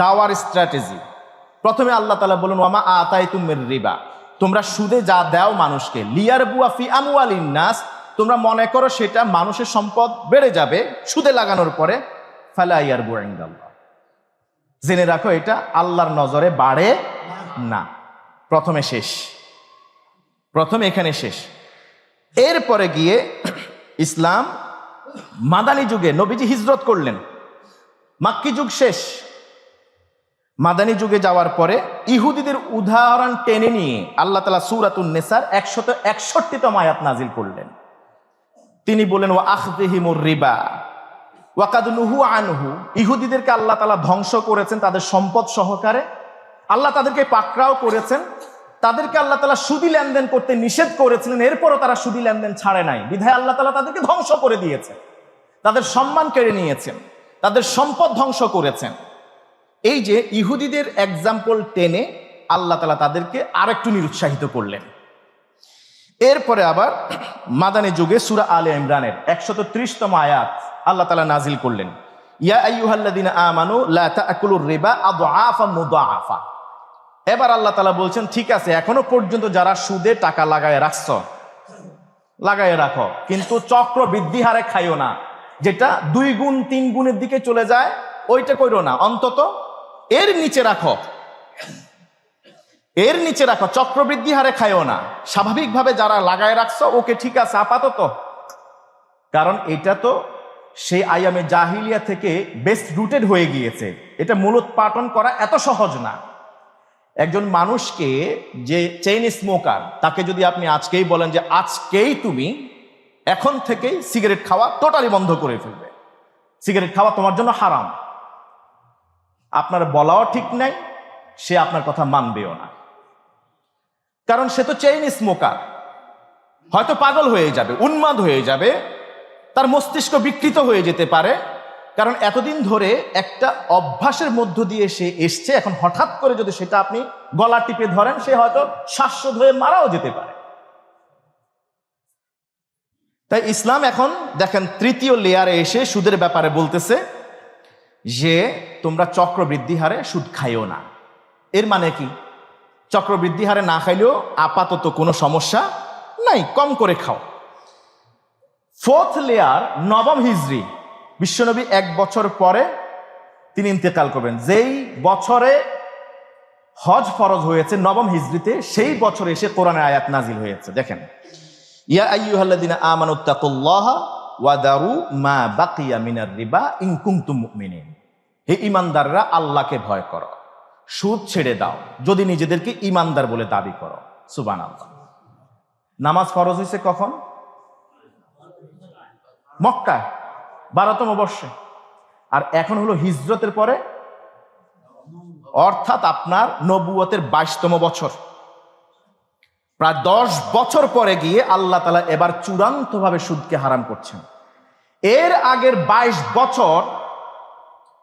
দাওয়ার স্ট্র্যাটেজি। প্রথমে আল্লাহ তাআলা বলেন, ওয়ামা আতাইতুম মির রিবা, তোমরা সুদে যা দাও মানুষকে, লিয়ারবুয়া ফি আমওয়ালিন নাস, তোমরা মনে করো সেটা মানুষের সম্পদ বেড়ে যাবে সুদে লাগানোর পরে, ফালা ইয়ারবু ইনদাল্লাহ, জেনে রাখো এটা আল্লাহর নজরে বাড়ে না। প্রথমে শেষ, প্রথমে এখানে শেষ। এরপরে গিয়ে ইসলাম মাদানী যুগে নবীজি হিজরত করলেন, মাক্কি যুগ শেষ। মাদানী যুগে যাওয়ার পরে ইহুদিদের উদাহরণ টেনে নিয়ে আল্লাহ তাআলা সূরাতুন নিসার 161তম আয়াত নাজিল করলেন। তিনি বলেন, ওয়া আখযিহিমুর রিবা ওয়া কাদ নুহু আনহু, ইহুদিদেরকে আল্লাহ তাআলা ধ্বংস করেছেন তাদের সম্পদ সহকারে। আল্লাহ তাদেরকে পাকড়াও করেছেন, তাদেরকে আল্লাহ তাআলা সুদী লেনদেন করতে নিষেধ করেছিলেন, এরপরও তারা সুদী লেনদেন ছাড়ে নাই, বিধায় আল্লাহ তাআলা তাদেরকে ধ্বংস করে দিয়েছেন, তাদের সম্মান কেড়ে নিয়েছেন, তাদের সম্পদ ধ্বংস করেছেন। এই যে ইহুদিদের এক্সাম্পল টেনে আল্লাহ তাআলা তাদেরকে আরেকটু নিরুৎসাহিত করলেন। এরপরে আবার মাদানী যুগে সূরা আলে ইমরানের 130তম আয়াত আল্লাহ তাআলা নাজিল করলেন, ইয়া আইয়ুহাল্লাযীনা আমানু লা তা'কুলুর রিবা আদআফা মুদাআফা। এবার আল্লাহ তাআলা বলছেন, ঠিক আছে, এখনো পর্যন্ত যারা সুদে টাকা লাগায় রাখছো, লাগায় রাখো, কিন্তু চক্র বৃদ্ধি হারে খাইও না, যেটা 2 গুণ 3 গুণের দিকে চলে যায় ওইটা কইরো না, অন্তত এর নিচে রাখো, এর নিচে রাখো, চক্রবৃদ্ধি হারে খাইও না। স্বাভাবিকভাবে যারা লাগায় রাখছো ওকে ঠিক আছে আপাতত, কারণ এটা তো সেই আয়ামে জাহিলিয়া থেকে বেস্ট রুটেড হয়ে গিয়েছে, এটা মূলোৎপাটন করা এত সহজ না। একজন মানুষকে যে চেইন স্মোকার, তাকে যদি আপনি আজকেই বলেন যে আজকেই তুমি এখন থেকেই সিগারেট খাওয়া টোটালি বন্ধ করে ফেলবে, সিগারেট খাওয়া তোমার জন্য হারাম, আপনার বলাও ঠিক নাই, সে আপনার কথা মানবেও না, কারণ সে তো চেইন স্মোকার। হয়তো পাগল হয়ে যাবে, উন্মাদ হয়ে যাবে, তার মস্তিষ্ক বিকৃত হয়ে যেতে পারে, কারণ এতদিন ধরে একটা অভ্যাসের মধ্য দিয়ে সে এসছে, এখন হঠাৎ করে যদি সেটা আপনি গলা টিপে ধরেন, সে হয়তো শ্বাসরোধ হয়ে মারাও যেতে পারে। তাই ইসলাম এখন দেখেন তৃতীয় লেয়ারে এসে সুদের ব্যাপারে বলতেছে যে তোমরা চক্রবৃদ্ধি হারে সুদ খাইও না। এর মানে কি? চক্রবৃদ্ধি হারে না খাইলেও আপাতত কোনো সমস্যা নাই, কম করে খাও। ফোর্থ লেয়ার, নবম হিজরি, বিশ্বনবী 1 বছর পরে তিনি ইন্তেকাল করবেন। যেই বছরে হজ ফরজ হয়েছে নবম হিজরিতে, সেই বছরে এসে কোরআনের আয়াত নাজিল হয়েছে। দেখেন, ইয়া আইয়ুহাল্লাযীনা আমানুত্তাকুল্লাহা ওয়া দারু মা বাকিয়া মিনার রিবা ইন কুনতুম মুমিনিন। হে ঈমানদাররা, আল্লাহকে ভয় করো, সুদ ছেড়ে দাও যদি নিজেদেরকে ঈমানদার বলে দাবি করো। সুবহানাল্লাহ। নামাজ ফরজ হয়েছে কখন? মক্কায় 12তম বর্ষে, আর এখন হলো হিজরতের পরে, অর্থাৎ আপনার নবুয়তের 22তম বছর। প্রায় 10 বছর পরে গিয়ে আল্লাহ তাআলা এবার চূড়ান্তভাবে সুদকে হারাম করছেন। এর আগের 22 বছর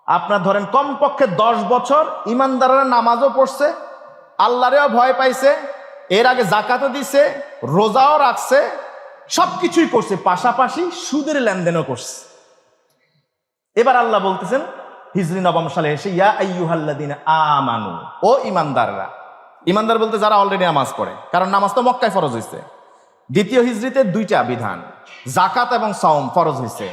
আপনার ধরেন কমপক্ষে 10 বছর ইমানদাররা নামাজও পড়ছে, আল্লাহরেও ভয় পাইছে, এর আগে জাকাতও দিছে, রোজাও রাখছে, সবকিছুই করছে, পাশাপাশি সুদের লেনদেনও করছে। এবার আল্লাহ বলতেছেন হিজরি নবম সালে এসে, ইয়া আইয়ুহাল্লাযীনা আমানু, ও ইমানদাররা। ইমানদার বলতে যারা অলরেডি নামাজ পড়ে, কারণ নামাজ তো মক্কায় ফরজ হয়েছে। দ্বিতীয় হিজরিতে 2টা বিধান, জাকাত এবং সাওম ফরজ হয়েছে।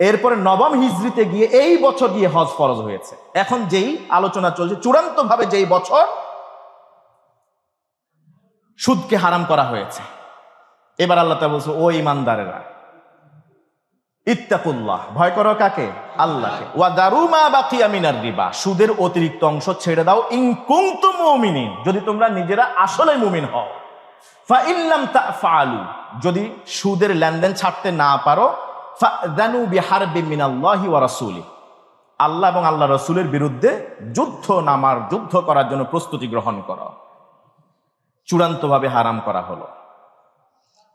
এরপরে নবম হিজরিতে গিয়ে এই বছর গিয়ে হজ ফরজ হয়েছে। এখন যেই আলোচনা চলছে, চূড়ান্ত ভাবে যেই বছর সুদকে হারাম করা হয়েছে, এবার আল্লাহ তাআলা বলছে, ও ইমানদারেরা, ইত্তাকুল্লাহ, ভয় করো কাকে? আল্লাহকে। ওয়া দারু মা বাকিয়া মিনার রিবা, সুদের অতিরিক্ত অংশ ছেড়ে দাও, ইন কুনতুম মুমিনিন, যদি তোমরা নিজেরা আসলে মুমিন হও। ফা ইন লাম তাফআলু, যদি সুদের লেনদেন ছাড়তে না পারো, ফাযানু বিহারবিন মিনাল্লাহি ওয়া রাসূলিহি, আল্লাহ এবং আল্লাহ রাসূলের বিরুদ্ধে যুদ্ধ করার জন্য প্রস্তুতি গ্রহণ করো। চূড়ান্তভাবে হারাম করা হলো।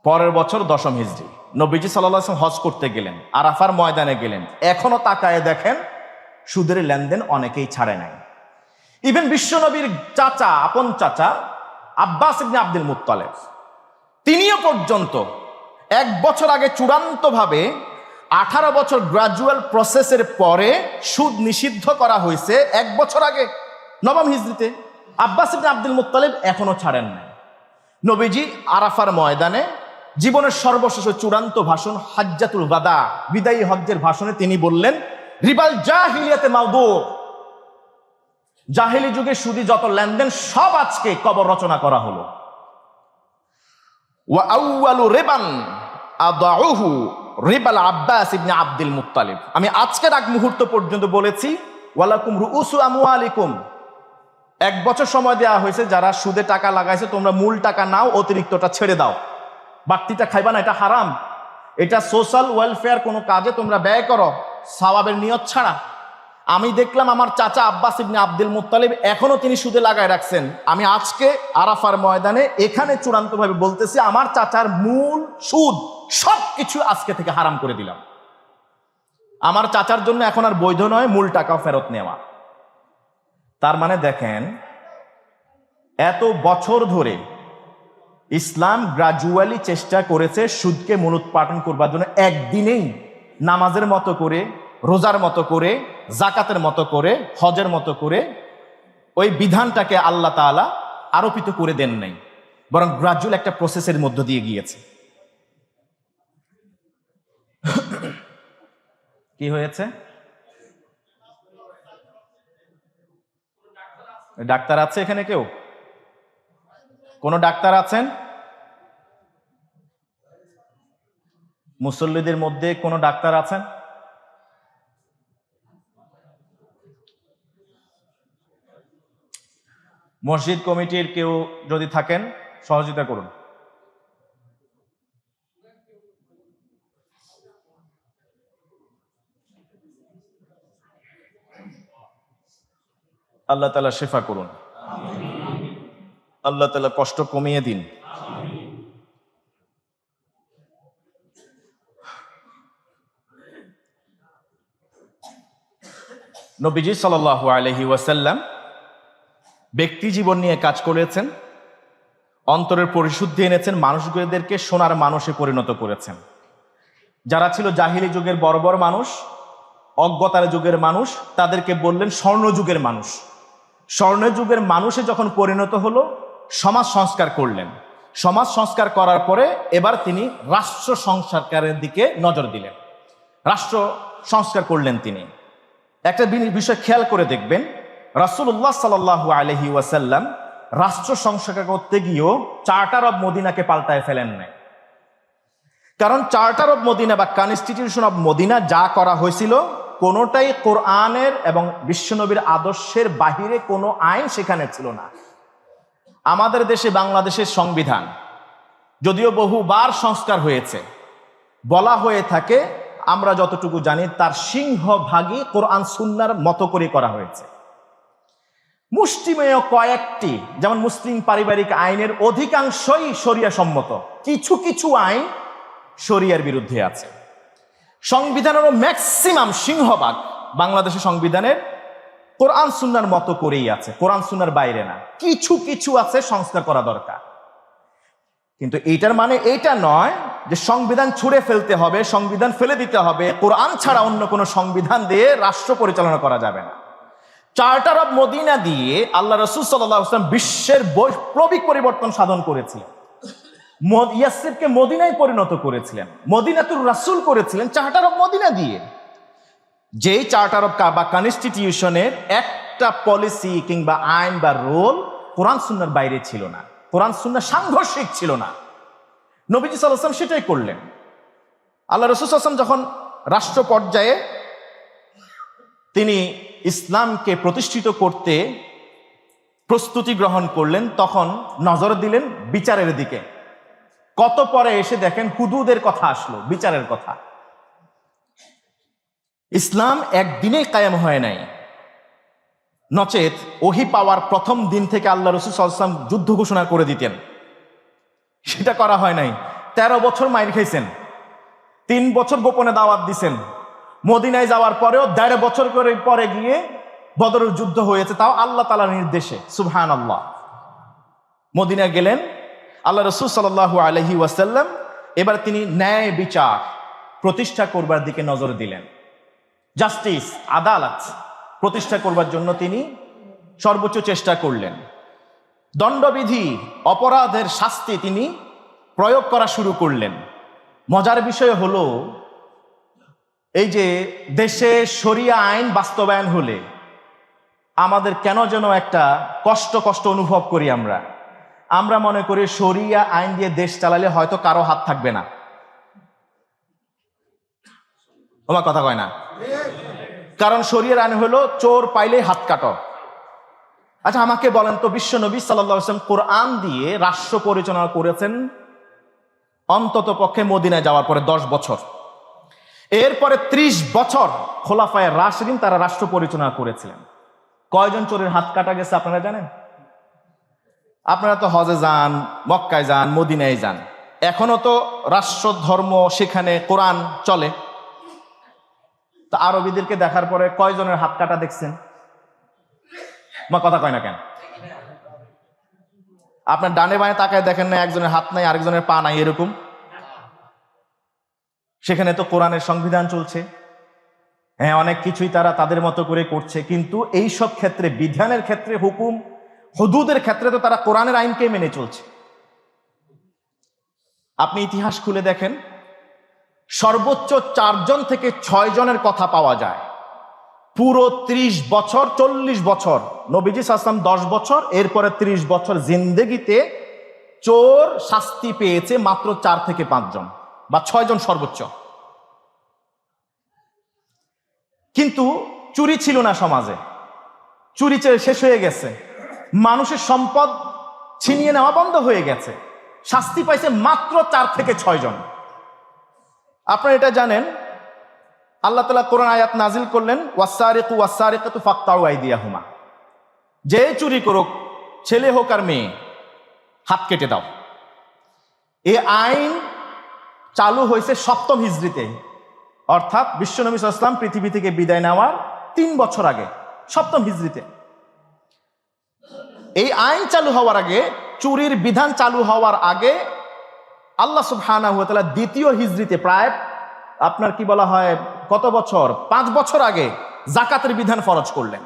পরের বছর 10ম হিজরি নবীজি সাল্লাল্লাহু আলাইহি ওয়াসাল্লাম হজ করতে গেলেন, আরাফার ময়দানে গেলেন, এখনো তাকায় দেখেন সুদের লেনদেন অনেকেই ছাড়ে নাই। ইভেন বিশ্বনবীর চাচা, আপন চাচা আব্বাস ইবনে আব্দুল মুত্তালিব, তিনিও পর্যন্ত 1 বছর আগে চূড়ান্তভাবে 18 বছর গ্রাজুয়াল প্রসেসের পরে সুদ নিষিদ্ধ করা হয়েছে 1 বছর আগে নবম হিজরিতে। আব্বাস ইবনে আব্দুল মুত্তালিব এখনো ছাড়েন নাই। নবীজি আরাফার ময়দানে জীবনের সর্বশেষ চূড়ান্ত ভাষণ হাজ্জাতুল ওয়াদা, বিদায়ী হজ্জের ভাষণে তিনি বললেন, রিবাল জাহিলিয়াতে মাউদু, জাহেলি যুগে সুদী যত লেনদেন সব আজকে কবর রচনা করা হলো। ওয়া আউয়ালু রিবান আদাউহু রিবাল আব্বাস ইবনে আব্দুল মুত্তালিব। আমি আজকের আগ মুহূর্ত পর্যন্ত বলেছি, ওয়ালাকুম রুউসু আমওয়ালিকুম, 1 বছর সময় দেওয়া হয়েছে, যারা সুদে টাকা লাগাইছে তোমরা মূল টাকা নাও, অতিরিক্তটা ছেড়ে দাও, বাড়তিটা খাইবা না, এটা হারাম। এটা সোশ্যাল ওয়েলফেয়ার কোনো কাজে তোমরা ব্যয় করো সওয়াবের নিয়ত ছাড়া। আমি দেখলাম আমার চাচা আব্বাস ইবনে আব্দুল মুত্তালিব এখনো তিনি সুদে লাগায় রাখছেন। আমি আজকে আরাফার ময়দানে এখানে চূড়ান্তভাবে বলতেছি, আমার চাচার মূল সুদ সবকিছু আজকে থেকে হারাম করে দিলাম। আমার চাচার জন্য এখন আর বৈধ নয় মূল টাকাও ফেরত নেওয়া। তার মানে দেখেন, এত বছর ধরে ইসলাম গ্রাজুয়ালি চেষ্টা করেছে সুদকে মূলোৎপাটন করবার জন্য। একদিনেই নামাজের মতো করে, রোজার মতো করে, জাকাতের মতো করে, হজের মতো করে ওই বিধানটাকে আল্লাহ তাআলা আরোপিত করে দেন নাই, বরং গ্রাজুয়াল একটা প্রসেসের মধ্য দিয়ে গিয়েছে। কি হয়েছে? ডাক্তার আছে এখানে? কেউ কোন ডাক্তার আছেন? মুসল্লিদের মধ্যে কোন ডাক্তার আছেন? মসজিদ কমিটির কেউ যদি থাকেন সহযোগিতা করুন। আল্লাহ তাআলা শেফা করুন, আল্লাহ তাআলা কষ্ট কমিয়ে দিন। নবীজি সাল্লাল্লাহু আলাইহি ওয়াসাল্লাম ব্যক্তি জীবন নিয়ে কাজ করেছেন, অন্তরের পরিশুদ্ধি এনেছেন, মানুষদেরকে সোনার মানুষে পরিণত করেছেন। যারা ছিল জাহিলি যুগের বড় বড় মানুষ, অজ্ঞতার যুগের মানুষ, তাদেরকে বললেন স্বর্ণযুগের মানুষ। স্বর্ণযুগের মানুষে যখন পরিণত হলো, সমাজ সংস্কার করলেন। সমাজ সংস্কার করার পরে এবার তিনি রাষ্ট্র সংস্কারের দিকে নজর দিলেন, রাষ্ট্র সংস্কার করলেন তিনি। একটা বিষয় খেয়াল করে দেখবেন, রাসূলুল্লাহ সাল্লাল্লাহু আলাইহি ওয়াসাল্লাম রাষ্ট্র সংস্কার করতে গিয়েও চার্টার অব মদিনাকে পাল্টায় ফেলেন নাই। কারণ চার্টার অব মদিনা বা কনস্টিটিউশন অব মদিনা যা করা হয়েছিল, কোনোটাই কোরআনের এবং বিশ্বনবীর আদর্শের বাহিরে কোনো আইন সেখানে ছিল না। আমাদের দেশে বাংলাদেশের সংবিধান যদিও বহুবার সংস্কার হয়েছে, বলা হয়ে থাকে, আমরা যতটুকু জানি তার সিংহভাগই কোরআন সুন্নাহর মতো করে করা হয়েছে। মুষ্টিমেয় কয়েকটি, যেমন মুসলিম পারিবারিক আইনের অধিকাংশই শরিয়া সম্মত, কিছু কিছু আইন শরিয়ার বিরুদ্ধে আছে। সংবিধানেরও ম্যাক্সিমাম সিংহভাগ বাংলাদেশের সংবিধানের কোরআন সুন্নাহর মতো করেই আছে, কোরআন সুন্নাহর বাইরে না। কিছু কিছু আছে সংস্কার করা দরকার, কিন্তু এইটার মানে এইটা নয় যে সংবিধান ছুঁড়ে ফেলতে হবে, সংবিধান ফেলে দিতে হবে, কোরআন ছাড়া অন্য কোনো সংবিধান দিয়ে রাষ্ট্র পরিচালনা করা যাবে না। চার্টার অব মদিনা দিয়ে আল্লাহ রাসূল সাল্লাল্লাহু আলাইহি ওয়াসাল্লাম বিশ্বের বৈপ্লবিক পরিবর্তন সাধন করেছিলেন। ইয়াসরিবকে মদিনায় পরিণত করেছিলেন, মদিনাতুর রাসূল করেছিলেন চার্টার অব মদিনা দিয়ে। যেই চার্টার অব বা কনস্টিটিউশনের একটা পলিসি কিংবা আইন বা রোল কোরআন সুন্নাহর বাইরে ছিল না, কোরআন সুন্নাহ সাংঘর্ষিক ছিল না। নবীজি সাল্লাল্লাহু আলাইহি ওয়াসাল্লাম সেটাই করলেন। আল্লাহ রাসূল সাল্লাল্লাহু আলাইহি ওয়াসাল্লাম যখন রাষ্ট্র পর্যায়ে তিনি ইসলামকে প্রতিষ্ঠিত করতে প্রস্তুতি গ্রহণ করলেন, তখন নজর দিলেন বিচারের দিকে। কত পরে এসে দেখেন হুদুদের কথা আসলো, বিচারের কথা। ইসলাম একদিনেই কায়েম হয় নাই, নচেত ওহী পাওয়ার প্রথম দিন থেকে আল্লাহ রাসূল সাল্লাল্লাহু আলাইহি ওয়াসাল্লাম যুদ্ধ ঘোষণা করে দিতেন। সেটা করা হয় নাই। 13 বছর মাইর খাইছেন, 3 বছর গোপনে দাওয়াত দিছেন। মদিনায় যাওয়ার পরেও 1.5 বছর করে পরে গিয়ে বদরের যুদ্ধ হয়েছে, তাও আল্লাহ তাআলার নির্দেশে। সুবহানাল্লাহ। মদিনায় গেলেন আল্লাহ রাসূল সাল্লাল্লাহু আলাইহি ওয়াসাল্লাম, এবার তিনি ন্যায় বিচার প্রতিষ্ঠা করবার দিকে নজর দিলেন। জাস্টিস, আদালত প্রতিষ্ঠা করবার জন্য তিনি সর্বোচ্চ চেষ্টা করলেন। দণ্ডবিধি, অপরাধের শাস্তি তিনি প্রয়োগ করা শুরু করলেন। মজার বিষয় হলো, এই যে দেশে শরিয়া আইন বাস্তবায়ন হলে আমাদের কেন যেন একটা কষ্ট অনুভব করি। আমরা মনে করি শরিয়া আইন দিয়ে দেশ চালালে হয়তো কারো হাত থাকবে না। তোমার কথা কয় না? কারণ শরিয়ার আইন হলো চোর পাইলেই হাত কাটো। আচ্ছা, আমাকে বলেন তো, বিশ্ব নবী সাল্লাল্লাহু আলাইহি ওয়াসাল্লাম কোরআন দিয়ে রাষ্ট্র পরিচালনা করেছেন অন্তত পক্ষে মদিনায় যাওয়ার পরে 10 বছর। এরপরে 30 বছর খোলাফায়ে রাশিদিন তারা রাষ্ট্র পরিচালনা করেছিলেন। কয়জন চোরের হাত কাটা গেছে আপনারা জানেন? আপনারা তো হজে যান, মক্কায় যান, মদিনায় যান, এখনো তো রাষ্ট্র ধর্ম সেখানে কোরআন চলে। তা আরবিদেরকে দেখার পরে কয়জনের হাত কাটা দেখছেন? মা কথা কয় না কেন? আপনার ডানে বাঁয়ে তাকায় দেখেন না একজনের হাত নাই আরেকজনের পা নাই এরকম? সেখানে তো কোরআনের সংবিধান চলছে। হ্যাঁ, অনেক কিছুই তারা তাদের মতো করে করছে, কিন্তু এই সব ক্ষেত্রে, বিধানের ক্ষেত্রে, হুকুম হুদুদের ক্ষেত্রে তো তারা কোরআনের আইনকে মেনে চলছে। আপনি ইতিহাস খুলে দেখেন, সর্বোচ্চ 4 জন থেকে 6 জনের কথা পাওয়া যায়। পুরো 30 বছর 40 বছর নবীজি সাল্লাল্লাহু আলাইহি ওয়াসাল্লাম 10 বছর, এরপরে 30 বছর জিন্দেগিতে চোর শাস্তি পেয়েছে মাত্র 4 থেকে 5 জন বা 6 জন সর্বোচ্চ। কিন্তু চুরি ছিল না সমাজে, চুরি শেষ হয়ে গেছে, মানুষের সম্পদ ছিনিয়ে নেওয়া বন্ধ হয়ে গেছে, শাস্তি পাইছে মাত্র 4 থেকে 6 জন। আপনারা এটা জানেন, আল্লাহ তাআলা কোরআন আয়াত নাজিল করলেন, ওয়াসসারিকু ওয়াসসারিকাতু ফাকতাউ আইদিয়াহুমা, যে চুরি করুক, ছেলে হোক আর মেয়ে, হাত কেটে দাও। এই আইন চালু হয়েছে 7ম হিজরিতে, অর্থাৎ বিশ্বনবী সাল্লাল্লাহু আলাইহি ওয়াসাল্লাম পৃথিবী থেকে বিদায় নেওয়ার 3 বছর আগে, 7ম হিজরিতে। এই আইন চালু হওয়ার আগে, চুরির বিধান চালু হওয়ার আগে আল্লাহ সুবহানাহু ওয়া তাআলা 2য় হিজরিতে, প্রায় আপনার কি বলা হয় কত বছর, 5 বছর আগে যাকাতের বিধান ফরজ করলেন।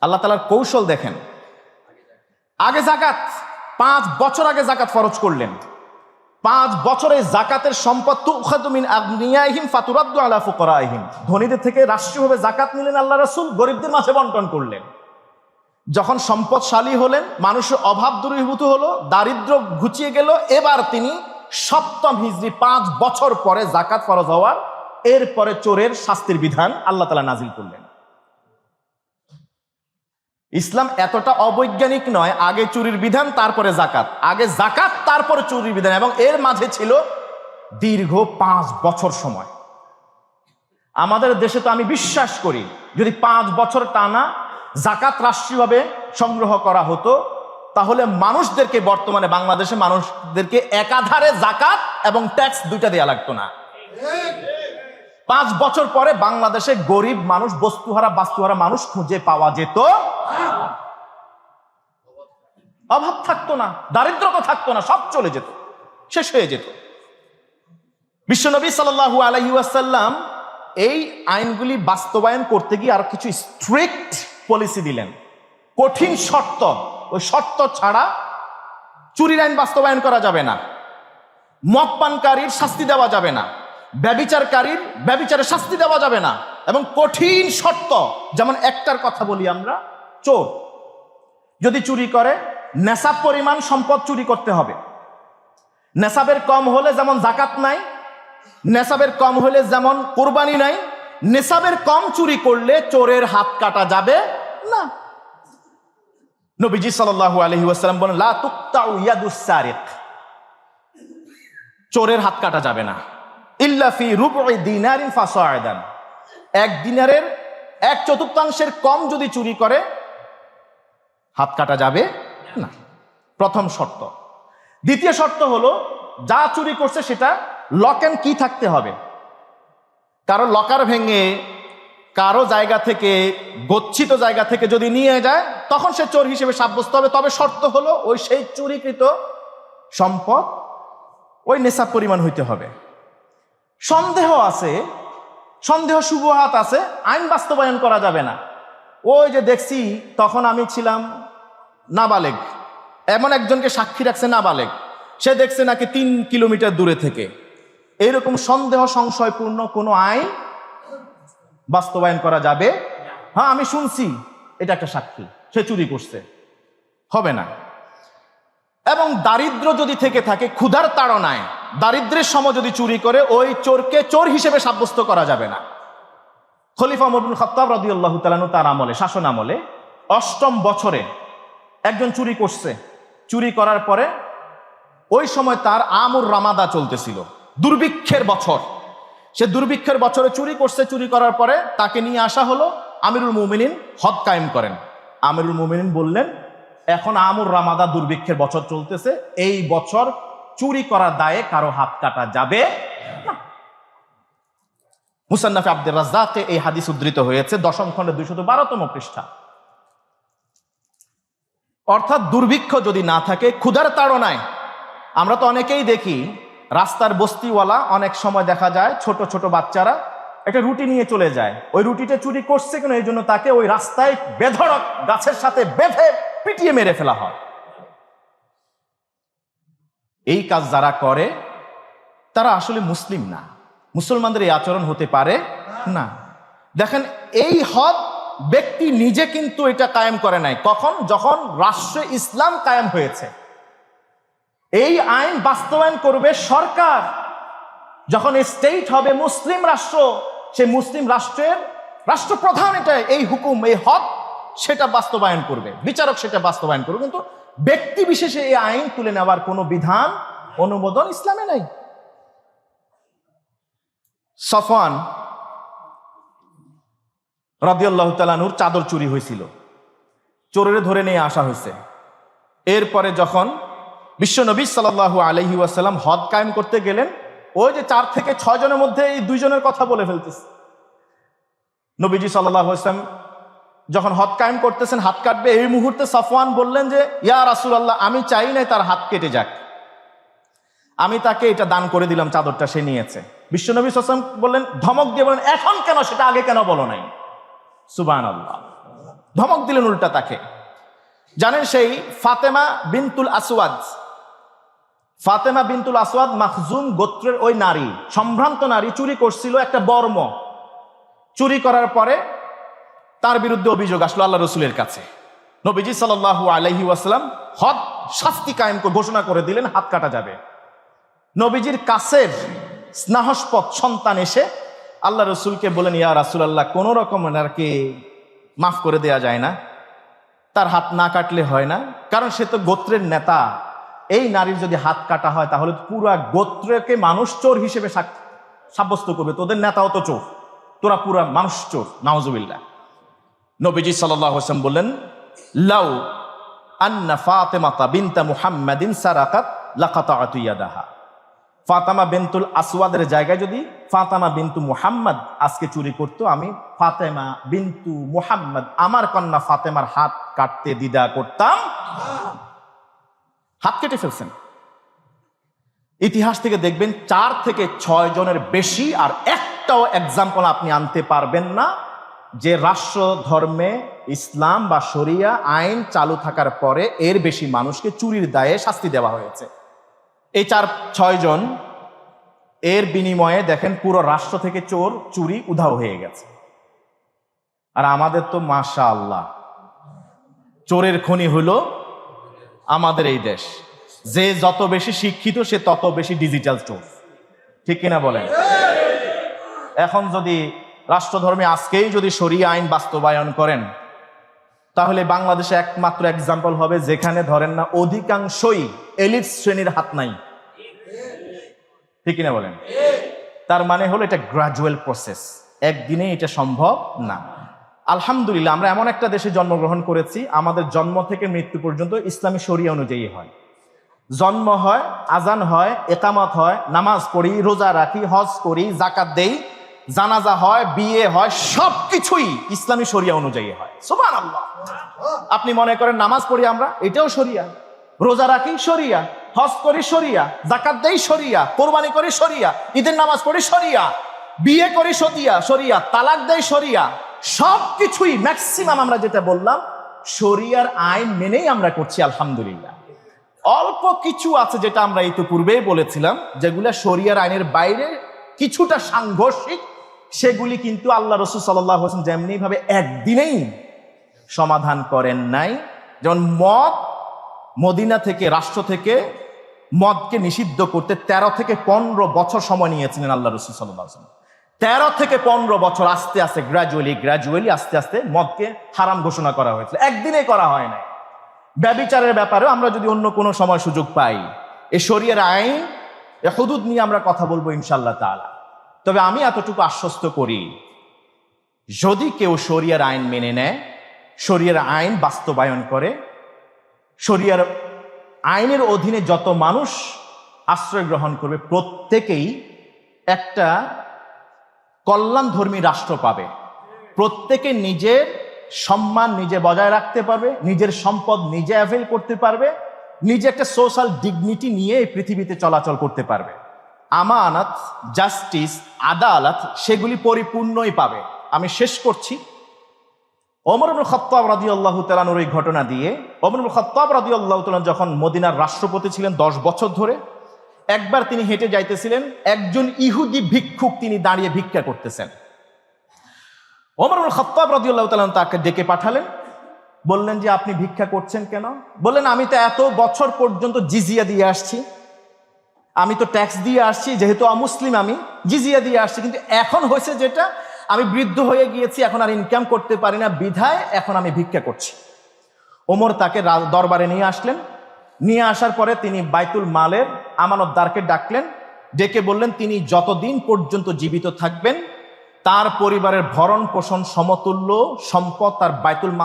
আল্লাহ তাআলার কৌশল দেখেন, আগে যাকাত, 5 বছর আগে যাকাত ফরজ করলেন। 5 বছরে যাকাতের সম্পদ তুখাযু মিন আগনিয়াহিম ফাতুরাদ্দু আলা ফুকারাইহিম, ধনীদের থেকে রাষ্ট্রীয়ভাবে যাকাত নিলেন আল্লাহ রাসূল, গরিবদের মাঝে বন্টন করলেন। যখন সম্পদশালী হলেন, মানুষের অভাব দূরীভূত হলো, দারিদ্র ঘুচিয়ে গেল, এবার তিনি 7ম হিজরি 5 বছর পরে যাকাত ফরজ হওয়ার, এরপরে চোরের শাস্তির বিধান আল্লাহ তাআলা নাজিল করলেন। ইসলাম এতটা অবৈজ্ঞানিক নয়, আগে চুরির বিধান তারপরে যাকাত, আগে যাকাত তারপরে চুরির বিধান, এবং এর মাঝে ছিল দীর্ঘ 5 বছর সময়। আমাদের দেশে তো আমি বিশ্বাস করি, যদি 5 বছর টানা যাকাত রাষ্ট্রীয়ভাবে সংগ্রহ করা হতো, তাহলে মানুষদেরকে, বর্তমানে বাংলাদেশে মানুষদেরকে একাধারে যাকাত এবং ট্যাক্স দুইটা দেয়া লাগতো না। 5 বছর পরে বাংলাদেশে গরিব মানুষ, বস্তুহারা বাস্তুহারা মানুষ খুঁজে পাওয়া যেত, অভাব থাকতো না, দারিদ্রতা থাকতো না, সব চলে যেত, শেষ হয়ে যেত। বিশ্বনবী সাল্লাল্লাহু আলাইহি ওয়াসাল্লাম এই আইনগুলি বাস্তবায়ন করতে গিয়ে আর কিছু স্ট্রিক্ট পলিসি দিলেন, কঠিন শর্ত। ওই শর্ত ছাড়া চুরির আইন বাস্তবায়ন করা যাবে না, মদ পানকারীর শাস্তি দেওয়া যাবে না, ব্যভিচারকারীর ব্যভিচারের শাস্তি দেওয়া যাবে না, এবং কঠিন শর্ত। যেমন একটার কথা বলি আমরা, চোর যদি চুরি করে নেশাব পরিমাণ সম্পদ চুরি করতে হবে। নেশাবের কম হলে যেমন যাকাত নাই, নেশাবের কম হলে যেমন কুরবানি নাই, নেশাবের কম চুরি করলে চোরের হাত কাটা যাবে না। নবীজি সাল্লাল্লাহু আলাইহি ওয়াসাল্লাম বলেন, লা তুকতাউ ইয়াদুস সারিক, চোরের হাত কাটা যাবে না, ইল্লা ফি রুবুই দিনারিন ফাসাইদান, 1 দিনারের 1/4 কম যদি চুরি করে হাত কাটা যাবে না। প্রথম শর্ত। দ্বিতীয় শর্ত হলো, যা চুরি করছে সেটা লক এন্ড কি থাকতে হবে। কারো লকার ভেঙে, কারো জায়গা থেকে, গচ্ছিত জায়গা থেকে যদি নিয়ে যায়, তখন সে চোর হিসেবে সাব্যস্ত হবে। তবে শর্ত হলো, ওই সেই চুরিকৃত সম্পদ ওই নেশাব পরিমাণ হইতে হবে। সন্দেহ আছে, সন্দেহ শুবহাত আছে, আইন বাস্তবায়ন করা যাবে না। ওই যে দেখছি, তখন আমি ছিলাম নাবালেগ, এমন একজনকে সাক্ষী রাখছে নাবালেগ, সে দেখছে নাকি 3 কিলোমিটার দূরে থেকে। এইরকম সন্দেহ সংশয়পূর্ণ কোনো আইন বাস্তবায়ন করা যাবে? হ্যাঁ, আমি শুনছি, এটা একটা সাক্ষী, সে চুরি করছে, হবে না। এবং দারিদ্র যদি থেকে থাকে, ক্ষুধার তাড়নায় দারিদ্রের সময় যদি চুরি করে, ওই চোরকে চোর হিসেবে সাব্যস্ত করা যাবে না। খলিফা ওমর ইবনে খাত্তাব রাদিয়াল্লাহু তাআলা আনহু তার আমলে, শাসন আমলে 8ম বছরে একজন চুরি করছে। চুরি করার পরে ওই সময় তার আমুর রামাদা চলতেছিল, দুর্ভিক্ষের বছর। সে দুর্ভিক্ষের বছরে চুরি করছে। চুরি করার পরে তাকে নিয়ে আসা হলো, আমিরুল মুমিনিন হদ কায়েম করেন। আমিরুল মুমিনিন বললেন, এখন আমুর রামাদা, দুর্ভিক্ষের বছর চলতেছে, এই বছর চুরি করার দায়ে কারো হাত কাটা যাবে না। মুসান্নাফে আব্দুর রাজ্জাকে এই হাদিস উদ্ধৃত হয়েছে, 10ম খণ্ডে 212তম পৃষ্ঠা। অর্থাৎ দুর্ভিক্ষ যদি না থাকে, ক্ষুধার তাড়নায় আমরা তো অনেকেই দেখি রাস্তার বস্তিওয়ালা অনেক সময় দেখা যায় ছোট ছোট বাচ্চারা একটা রুটি নিয়ে চলে যায়, ওই রুটিটা চুরি করছে কেন এই জন্য তাকে ওই রাস্তায় বেধড়ক গাছের সাথে বেঁধে পিটিয়ে মেরে ফেলা হয়। এই কাজ যারা করে তারা আসলে মুসলিম না, মুসলমানদের এই আচরণ হতে পারে না। দেখেন, এই হদ ব্যক্তি নিজে কিন্তু এটা কায়েম করে নাই। কখন? যখন রাষ্ট্রে ইসলাম কায়েম হয়েছে। এই আইন বাস্তবায়ন করবে সরকার। যখন স্টেট হবে মুসলিম রাষ্ট্র, সেই মুসলিম রাষ্ট্রের রাষ্ট্রপ্রধান এটা এই হুকুম, এই হদ সেটা বাস্তবায়ন করবে, বিচারক সেটা বাস্তবায়ন করবে। কিন্তু ব্যক্তি বিশেষে এই আইন তুলে নেওয়ার কোনো বিধান, অনুমোদন ইসলামে নাই। সফওয়ান রাদিয়াল্লাহু তাআলা আনহুর চাদর চুরি হয়েছিল, চোরের ধরে নিয়ে আসা হয়েছে। এরপরে যখন বিশ্বনবী সাল্লাল্লাহু আলাইহি ওয়াসাল্লাম হদ কায়েম করতে গেলেন, ওই যে 4 থেকে 6 জনের মধ্যে এই 2 জনের কথা বলে ফেলতেছে। নবীজি সাল্লাল্লাহু আলাইহি ওয়াসাল্লাম যখন হদ কায়েম করতেছেন, হাত কাটবে, এই মুহূর্তে সফওয়ান বললেন যে, ইয়া রাসূলুল্লাহ, আমি চাই নাই তার হাত কেটে যাক, আমি তাকে এটা দান করে দিলাম, চাদরটা সে নিয়েছে। বিশ্বনবী সাল্লাল্লাহু আলাইহি ওয়াসাল্লাম বললেন, ধমক দিয়ে বলেন, এখন কেন, সেটা আগে কেন বলো নাই? সুবহানাল্লাহ, ধমক দিলেন উল্টা তাকে। জানেন, সেই ফাতেমা বিনতুল আসওয়াদ, ফাতেমা বিনতুল আসওয়াদ মাখজুম গোত্রের ওই নারী, সম্ভ্রান্ত নারী, চুরি করছিল একটা বর্ম। চুরি করার পরে তার বিরুদ্ধে অভিযোগ আসলো আল্লাহ রসুলের কাছে। নবীজি সাল্লাল্লাহু আলাইহি ওয়াসাল্লাম হদ শাস্তি কায়েম ঘোষণা করে দিলেন, হাত কাটা যাবে। নবীজির কাছের স্নেহস্পদ সন্তান এসে আল্লাহ রসুলকে বলেন, ইয়া রাসূলুল্লাহ, কোন রকম ওনাকে মাফ করে দেয়া যায় না? তার হাত না কাটলে হয় না? কারণ সে তো গোত্রের নেতা। এই নারীর যদি হাত কাটা হয় তাহলে পুরা গোত্রকে মানুষ চোর হিসেবে সাব্যস্ত করবে, তোদের নেতাও তো চোর, তোরা পুরা মানুষ চোর, নাউজুবিল্লাহ। নবীজি সাল্লাল্লাহু আলাইহি ওয়াসাল্লাম বললেন, লাউ আন্না ফাতেমাতা বিনতা মুহাম্মাদিন সারাকাত লাকাতাতু ইয়াদাহা। ফাতেমা বিনতুল আসওয়াদের জায়গায় যদি ফাতেমা বিনতু মুহাম্মদ আজকে চুরি করতো, আমি ফাতেমা বিনতু মুহাম্মদ, আমার কন্যা ফাতেমার হাত কাটতে দ্বিধা করতাম। হাত কেটে ফেলছেন। ইতিহাস থেকে দেখবেন 4 থেকে 6 জনের বেশি আর একটাও এক্সাম্পল আপনি আনতে পারবেন না যে রাষ্ট্র ধর্মে ইসলাম বা শরিয়া আইন চালু থাকার পরে এর বেশি মানুষকে চুরির দায়ে শাস্তি দেওয়া হয়েছে। এই 4-6 জন, এর বিনিময়ে দেখেন পুরো রাষ্ট্র থেকে চুরি উধাও হয়ে গেছে। আর আমাদের তো মাশাআল্লাহ চোরের খনি হলো আমাদের এই দেশ। যে যত বেশি শিক্ষিত সে তত বেশি ডিজিটাল চোর, ঠিক কিনা বলেন? এখন যদি রাষ্ট্রধর্মে আজকেই যদি শরিয়া আইন বাস্তবায়ন করেন, তাহলে বাংলাদেশে একমাত্র এক্সাম্পল হবে যেখানে ধরেন না অধিকাংশই এলিট শ্রেণীর হাত নাই, ঠিক কিনা বলেন? তার মানে হলো এটা গ্রাজুয়াল প্রসেস, একদিনে এটা সম্ভব না। আলহামদুলিল্লাহ, আমরা এমন একটা দেশে জন্মগ্রহণ করেছি, আমাদের জন্ম থেকে মৃত্যু পর্যন্ত ইসলামী শরিয়া অনুযায়ী হয়। জন্ম হয়, আজান হয়, একামত হয়, নামাজ পড়ি, রোজা রাখি, হজ করি, যাকাত দেই, জানাজা হয়, বিয়ে হয়, সবকিছুই ইসলামী শরিয়া অনুযায়ী হয়। সুবহানাল্লাহ। আপনি মনে করেন নামাজ পড়ি আমরা, এটাও শরিয়া, রোজা রাখি শরিয়া, হজ করি শরিয়া, যাকাত দেই শরিয়া, কোরবানি করি শরিয়া, ঈদের নামাজ পড়ি শরিয়া, বিয়ে করি শরিয়া, তালাক দেই শরিয়া, সবকিছুই ম্যাক্সিমাম আমরা যেটা বললাম শরিয়ার আইন মেনেই আমরা করছি আলহামদুলিল্লাহ। অল্প কিছু আছে যেটা আমরা ইতিপূর্বেই বলেছিলাম, যেগুলা শরিয়ার আইনের বাইরে কিছুটা সাংঘর্ষিক, সেগুলি কিন্তু আল্লাহ রাসূল সাল্লাল্লাহু আলাইহি ওয়াসাল্লাম যেমনি ভাবে একদিনেই সমাধান করেন নাই। যেমন মদ, মদিনা থেকে, রাষ্ট্র থেকে মদকে নিষিদ্ধ করতে 13 থেকে 15 বছর সময় নিয়েছিলেন আল্লাহ রাসূল সাল্লাল্লাহু আলাইহি ওয়াসাল্লাম। 13 থেকে 15 বছর আস্তে আস্তে গ্রাজুয়ালি আস্তে আস্তে মদকে হারাম ঘোষণা করা হয়েছিল, একদিনে করা হয় নাই। ব্যভিচারের ব্যাপারেও আমরা যদি অন্য কোনো সময় সুযোগ পাই, এই শরিয়ার আইন, এই হুদুদ নিয়ে আমরা কথা বলবো ইনশাআল্লাহ তাআলা। তবে আমি এতটুকু আশ্বস্ত করি, যদি কেউ শরিয়ার আইন মেনে নেয়, শরিয়ার আইন বাস্তবায়ন করে, শরিয়ার আইনের অধীনে যত মানুষ আশ্রয় গ্রহণ করবে, প্রত্যেকেই একটা কল্যাণধর্মী রাষ্ট্র পাবে। প্রত্যেকে নিজের সম্মান নিজে বজায় রাখতে পারবে, নিজের সম্পদ নিজে অ্যাভেল করতে পারবে, নিজে একটা সোশ্যাল ডিগনিটি নিয়ে এই পৃথিবীতে চলাচল করতে পারবে। আমানত, জাস্টিস, আদালত সেগুলি পরিপূর্ণই পাবে। আমি শেষ করছি ওমর ইবনে খাত্তাব রাদিয়াল্লাহু তাআলা আনহুর এই ঘটনা দিয়ে। ওমর ইবনে খাত্তাব রাদিয়াল্লাহু তাআলা যখন মদিনার রাষ্ট্রপতি ছিলেন 10 বছর ধরে, একবার তিনি হেঁটে যাইতেছিলেন, একজন ইহুদি ভিক্ষুক তিনি দাঁড়িয়ে ভিক্ষা করতেছেন। ওমর ইবনে খাত্তাব রাদিয়াল্লাহু তাআলা তাকে ডেকে পাঠালেন, বললেন যে আপনি ভিক্ষা করছেন কেন? বললেন আমি তো এত বছর পর্যন্ত জিজিয়া দিয়ে আসছি, আমি তো ট্যাক্স দিয়ে আসছি, যেহেতু অমুসলিম আমি জিজিয়া দিয়ে আসছি, কিন্তু এখন হয়েছে যেটা, আমি বৃদ্ধ হয়ে গিয়েছি, এখন আর ইনকাম করতে পারি না, বিধায় এখন আমি ভিক্ষা করছি। ওমর তাকে দরবারে নিয়ে আসলেন। নিয়ে আসার পরে তিনি বাইতুল মালের আমানতদারকে ডাকলেন, ডেকে বললেন তিনি যতদিন পর্যন্ত জীবিত থাকবেন তার পরিবারের ভরণ পোষণ সমতুল্য সম্পদ তার বাইতুল মাল